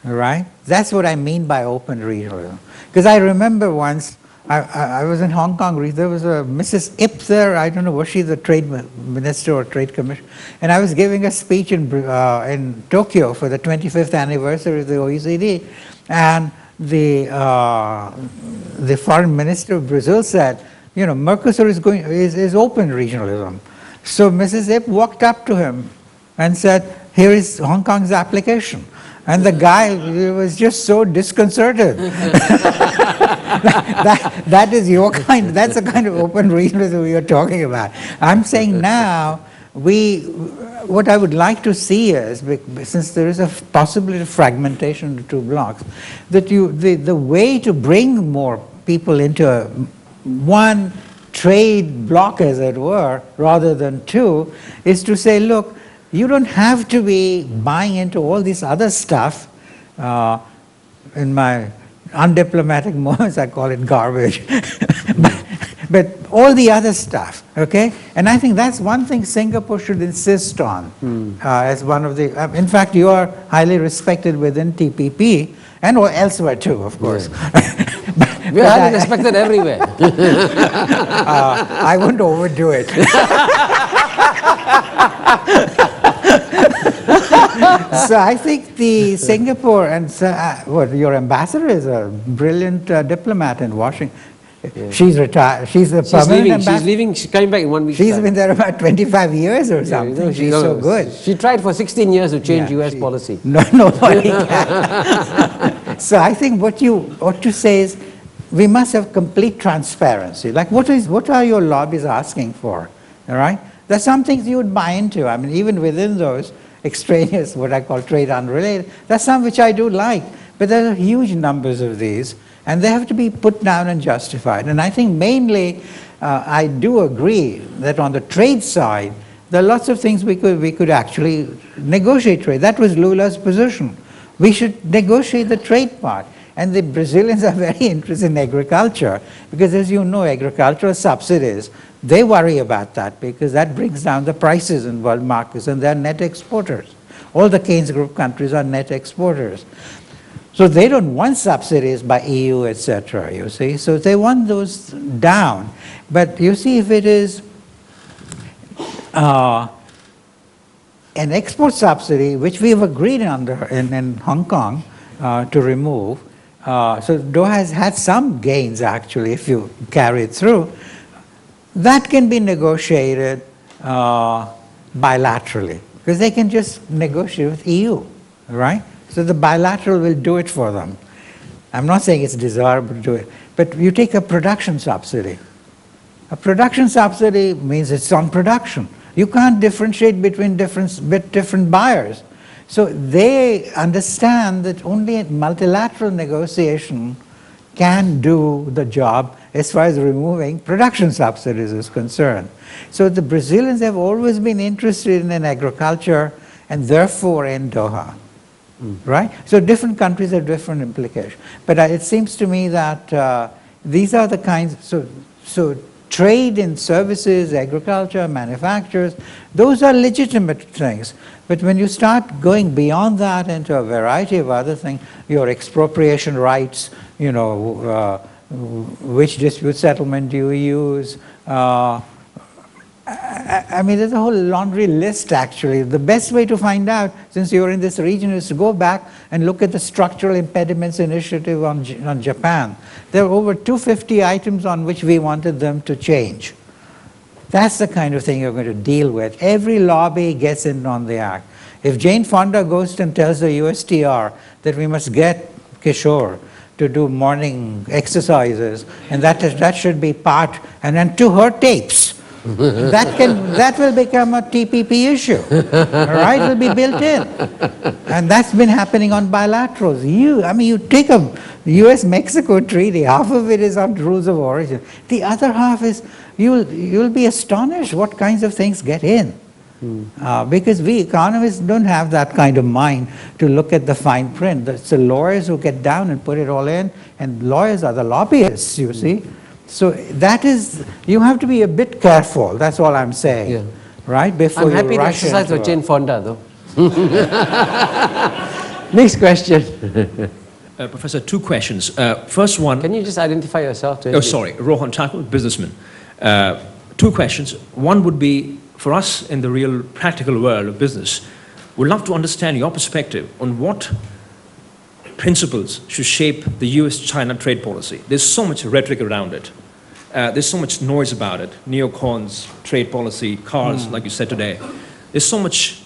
all right? That's what I mean by open regionalism. Because I remember once, I was in Hong Kong, there was a Mrs. Ip there, I don't know, was she the trade minister or trade commissioner? And I was giving a speech in Tokyo for the 25th anniversary of the OECD, and the foreign minister of Brazil said, you know, Mercosur is open regionalism. So Mrs. Ip walked up to him and said, here is Hong Kong's application. And the guy was just so disconcerted. that is your kind, that's the kind of open regionalism we are talking about. I'm saying now, what I would like to see is, since there is a possibility of fragmentation into two blocks, that the way to bring more people into one trade block, as it were, rather than two, is to say, look, you don't have to be buying into all this other stuff. In my undiplomatic moments, I call it garbage. but all the other stuff, okay? And I think that's one thing Singapore should insist on as one of the, in fact, you are highly respected within TPP and elsewhere too, of course. Yeah. We are highly respected everywhere. I wouldn't overdo it. So I think the Singapore and your ambassador is a brilliant diplomat in Washington. Yeah. She's retired. She's a permanent ambassador. She's leaving. She's coming back in 1 week. She's been there about 25 years or something. You know, she's so good. She tried for 16 years to change US policy. Nobody can. So I think what you ought to say is, we must have complete transparency. Like, what are your lobbies asking for? All right. There's some things you would buy into. I mean, even within those extraneous, what I call trade unrelated, there's some which I do like, but there are huge numbers of these, and they have to be put down and justified. And I think mainly, I do agree that on the trade side, there are lots of things we could actually negotiate trade. That was Lula's position. We should negotiate the trade part. And the Brazilians are very interested in agriculture, because as you know, agricultural subsidies, they worry about that because that brings down the prices in world markets, and they're net exporters. All the Keynes Group countries are net exporters. So they don't want subsidies by EU, etc., you see. So they want those down. But you see, if it is an export subsidy, which we've agreed under in Hong Kong to remove, so Doha has had some gains, actually, if you carry it through. That can be negotiated bilaterally, because they can just negotiate with EU, right? So the bilateral will do it for them. I'm not saying it's desirable to do it, but you take a production subsidy. A production subsidy means it's on production. You can't differentiate between different buyers. So they understand that only multilateral negotiation can do the job as far as removing production subsidies is concerned. So the Brazilians have always been interested in agriculture and therefore in Doha, right? So different countries have different implications. But it seems to me that these are the kinds, so trade in services, agriculture, manufacturers, those are legitimate things. But when you start going beyond that into a variety of other things, your expropriation rights, you know, which dispute settlement do you use? I mean, there's a whole laundry list, actually. The best way to find out, since you're in this region, is to go back and look at the Structural Impediments Initiative on Japan. There are over 250 items on which we wanted them to change. That's the kind of thing you're going to deal with. Every lobby gets in on the act. If Jane Fonda goes and tells the USTR that we must get Kishore to do morning exercises, and that should be part, and then to her tapes, that will become a TPP issue, all right? It will be built in. And that's been happening on bilaterals. You take a US-Mexico treaty, half of it is on rules of origin. The other half is, you'll be astonished what kinds of things get in. Because we economists don't have that kind of mind to look at the fine print. It's the lawyers who get down and put it all in, and lawyers are the lobbyists, you see. So that is, you have to be a bit careful, that's all I'm saying, right? Before I'm happy to exercise with Jane Fonda, though. Next question. Professor, two questions. First one... Can you just identify yourself? Oh, sorry. Rohan Thakur, businessman. Two questions. One would be, for us in the real practical world of business, we'd love to understand your perspective on what principles should shape the US-China trade policy. There's so much rhetoric around it. There's so much noise about it. Neocons, trade policy, cars, like you said today. There's so much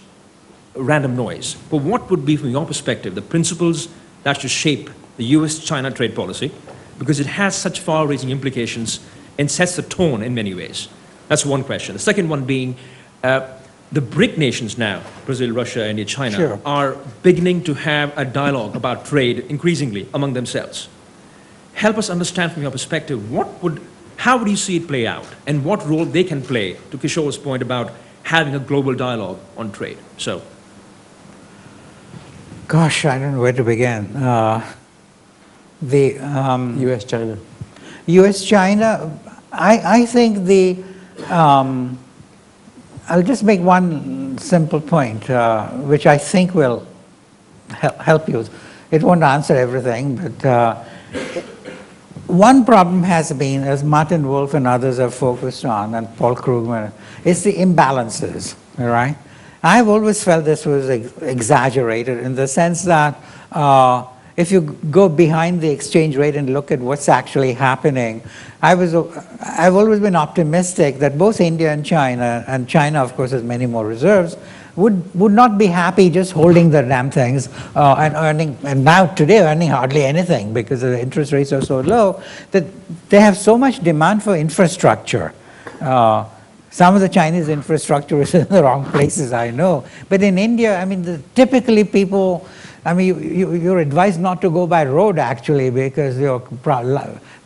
random noise. But what would be, from your perspective, the principles that should shape the US-China trade policy? Because it has such far-reaching implications and sets the tone in many ways. That's one question. The second one being, the BRIC nations now, Brazil, Russia, India, China, are beginning to have a dialogue about trade increasingly among themselves. Help us understand from your perspective, how would you see it play out, and what role they can play, to Kishore's point about having a global dialogue on trade. So, gosh, I don't know where to begin. US-China. US-China, I think I'll just make one simple point, which I think will help you. It won't answer everything, but one problem has been, as Martin Wolf and others have focused on, and Paul Krugman, is the imbalances, all right? I've always felt this was exaggerated in the sense that if you go behind the exchange rate and look at what's actually happening, I've always been optimistic that both India and China of course has many more reserves, would not be happy just holding the damn things and now today earning hardly anything because the interest rates are so low that they have so much demand for infrastructure. Some of the Chinese infrastructure is in the wrong places, I know. But in India, I mean, typically people, I mean, you're advised not to go by road actually because your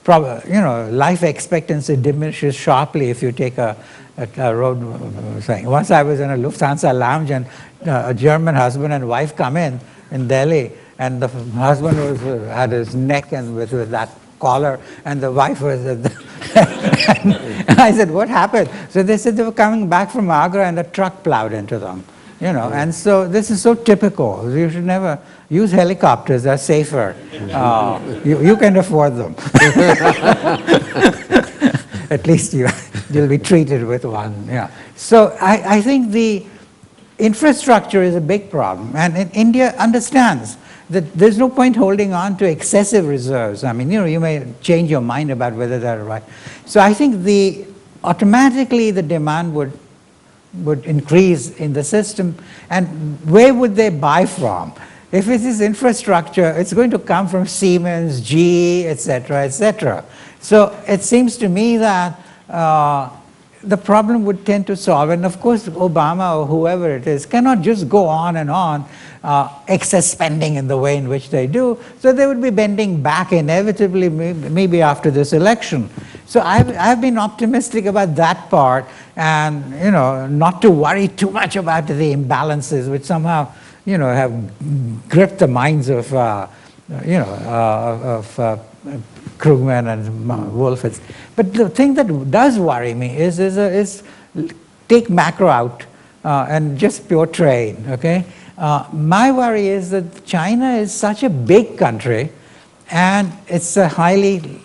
life expectancy diminishes sharply if you take a road thing. Once I was in a Lufthansa lounge and a German husband and wife come in Delhi, and the husband had his neck and with that collar, and the wife was and I said, what happened? So they said they were coming back from Agra and a truck plowed into them. And so this is so typical. You should never use helicopters, they're safer. You can afford them. At least you'll be treated with one. Yeah. So I think the infrastructure is a big problem, and India understands that there's no point holding on to excessive reserves. I mean, you may change your mind about whether they're right. So I think automatically the demand would increase in the system, and where would they buy from? If it is infrastructure, it's going to come from Siemens, GE, etc., etc. So it seems to me that the problem would tend to solve, and of course Obama or whoever it is cannot just go on and on excess spending in the way in which they do, so they would be bending back inevitably maybe after this election. So I've been optimistic about that part, and not to worry too much about the imbalances which somehow have gripped the minds of Krugman and Wolf. But the thing that does worry me is take macro out and just pure trade, okay? My worry is that China is such a big country and it's a highly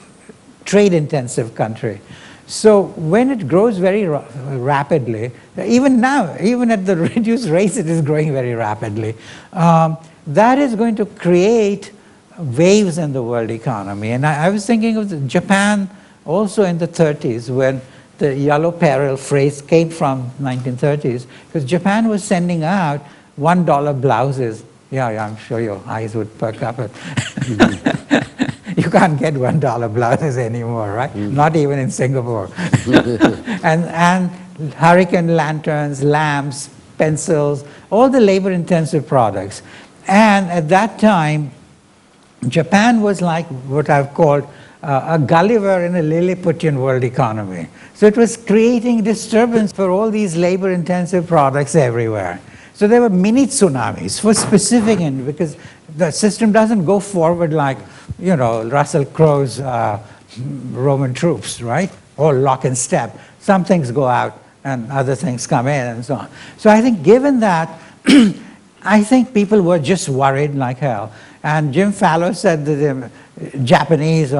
trade-intensive country. So when it grows very rapidly, even now, even at the reduced rates, it is growing very rapidly, that is going to create waves in the world economy. And I was thinking of Japan also in the 30s when the yellow peril phrase came from 1930s, because Japan was sending out $1 blouses. Yeah, I'm sure your eyes would perk up. You can't get $1 blouses anymore, right? Not even in Singapore. And hurricane lanterns, lamps, pencils, all the labor-intensive products. And at that time, Japan was like what I've called a Gulliver in a Lilliputian world economy. So it was creating disturbance for all these labor-intensive products everywhere. So there were mini tsunamis for specific, because the system doesn't go forward like, you know, Russell Crowe's Roman troops, right? All lock and step. Some things go out and other things come in and so on. So I think given that, I think people were just worried like hell. And Jim Fallow said that the Japanese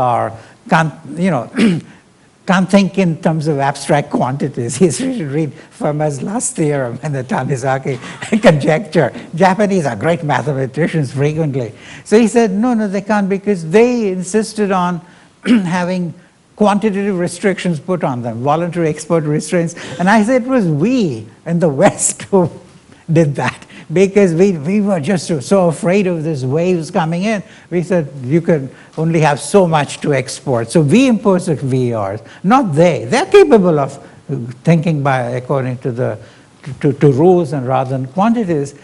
can't think in terms of abstract quantities. He should read Fermat's last theorem and the Tanizaki conjecture. Japanese are great mathematicians frequently. So he said, no, they can't, because they insisted on having quantitative restrictions put on them, voluntary export restraints. And I said it was we in the West who did that, because we were just so afraid of these waves coming in. We said you could only have so much to export. So we imposed VRs, not they. They're capable of thinking according to rules and rather than quantities.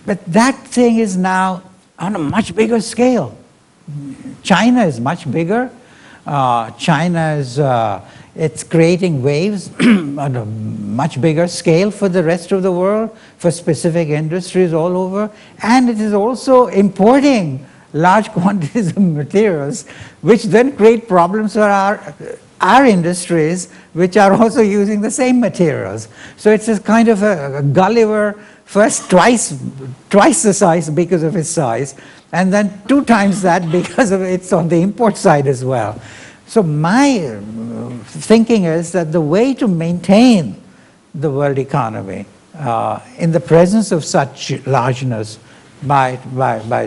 But that thing is now on a much bigger scale. China is much bigger. China is it's creating waves on a much bigger scale for the rest of the world, for specific industries all over, and it is also importing large quantities of materials, which then create problems for our industries, which are also using the same materials. So it's a kind of a Gulliver, first twice the size because of its size, and then 2 times that because of it's on the import side as well. So my thinking is that the way to maintain the world economy in the presence of such largeness by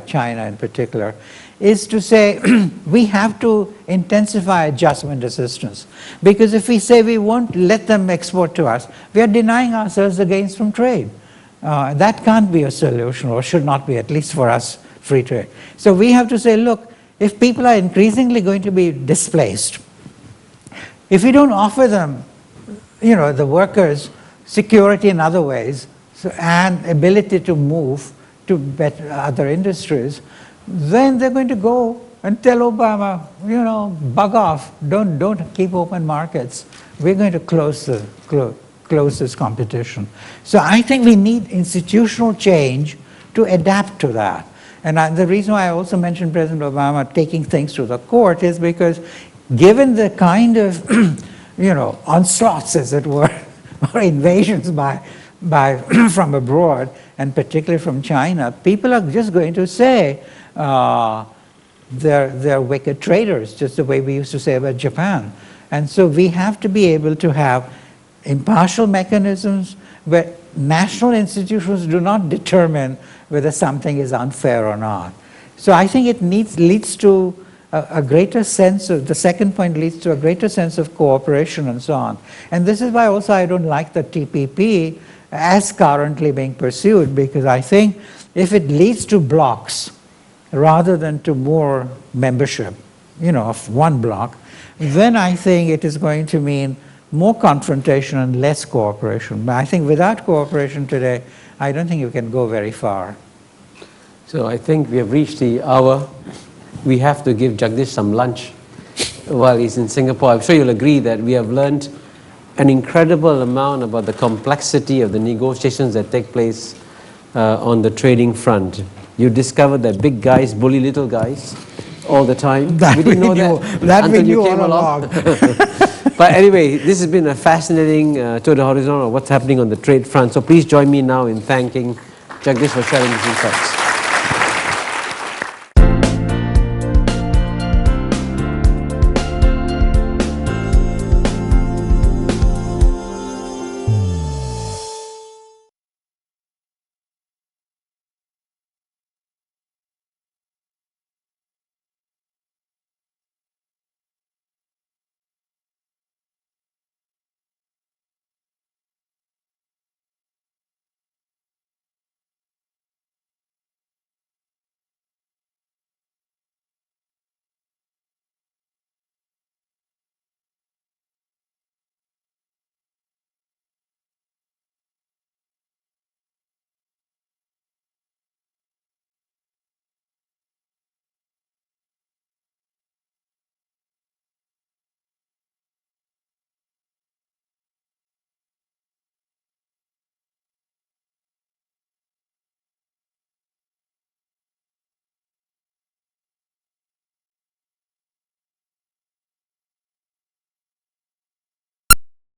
China in particular is to say we have to intensify adjustment assistance. Because if we say we won't let them export to us, we are denying ourselves the gains from trade. That can't be a solution, or should not be, at least for us, free trade. So we have to say, look, if people are increasingly going to be displaced, if we don't offer them, you know, the workers security in other ways, and ability to move to better other industries, then they're going to go and tell Obama, you know, bug off, don't keep open markets. We're going to close this competition. So I think we need institutional change to adapt to that. And the reason why I also mentioned President Obama taking things to the court is because given the kind of, you know, onslaughts, as it were, or invasions from abroad, and particularly from China, people are just going to say they're wicked traders, just the way we used to say about Japan. And so we have to be able to have impartial mechanisms where national institutions do not determine whether something is unfair or not. So I think it leads to a greater sense of, the second point leads to a greater sense of cooperation and so on. And this is why also I don't like the TPP as currently being pursued, because I think if it leads to blocks rather than to more membership, you know, of one bloc, then I think it is going to mean more confrontation and less cooperation. But I think without cooperation today, I don't think you can go very far. So I think we have reached the hour. We have to give Jagdish some lunch while he's in Singapore. I'm sure you'll agree that we have learned an incredible amount about the complexity of the negotiations that take place on the trading front. You discovered that big guys bully little guys all the time. That we didn't know that until you came along. But anyway, this has been a fascinating tour de horizon of what's happening on the trade front. So please join me now in thanking Jagdish for sharing his insights.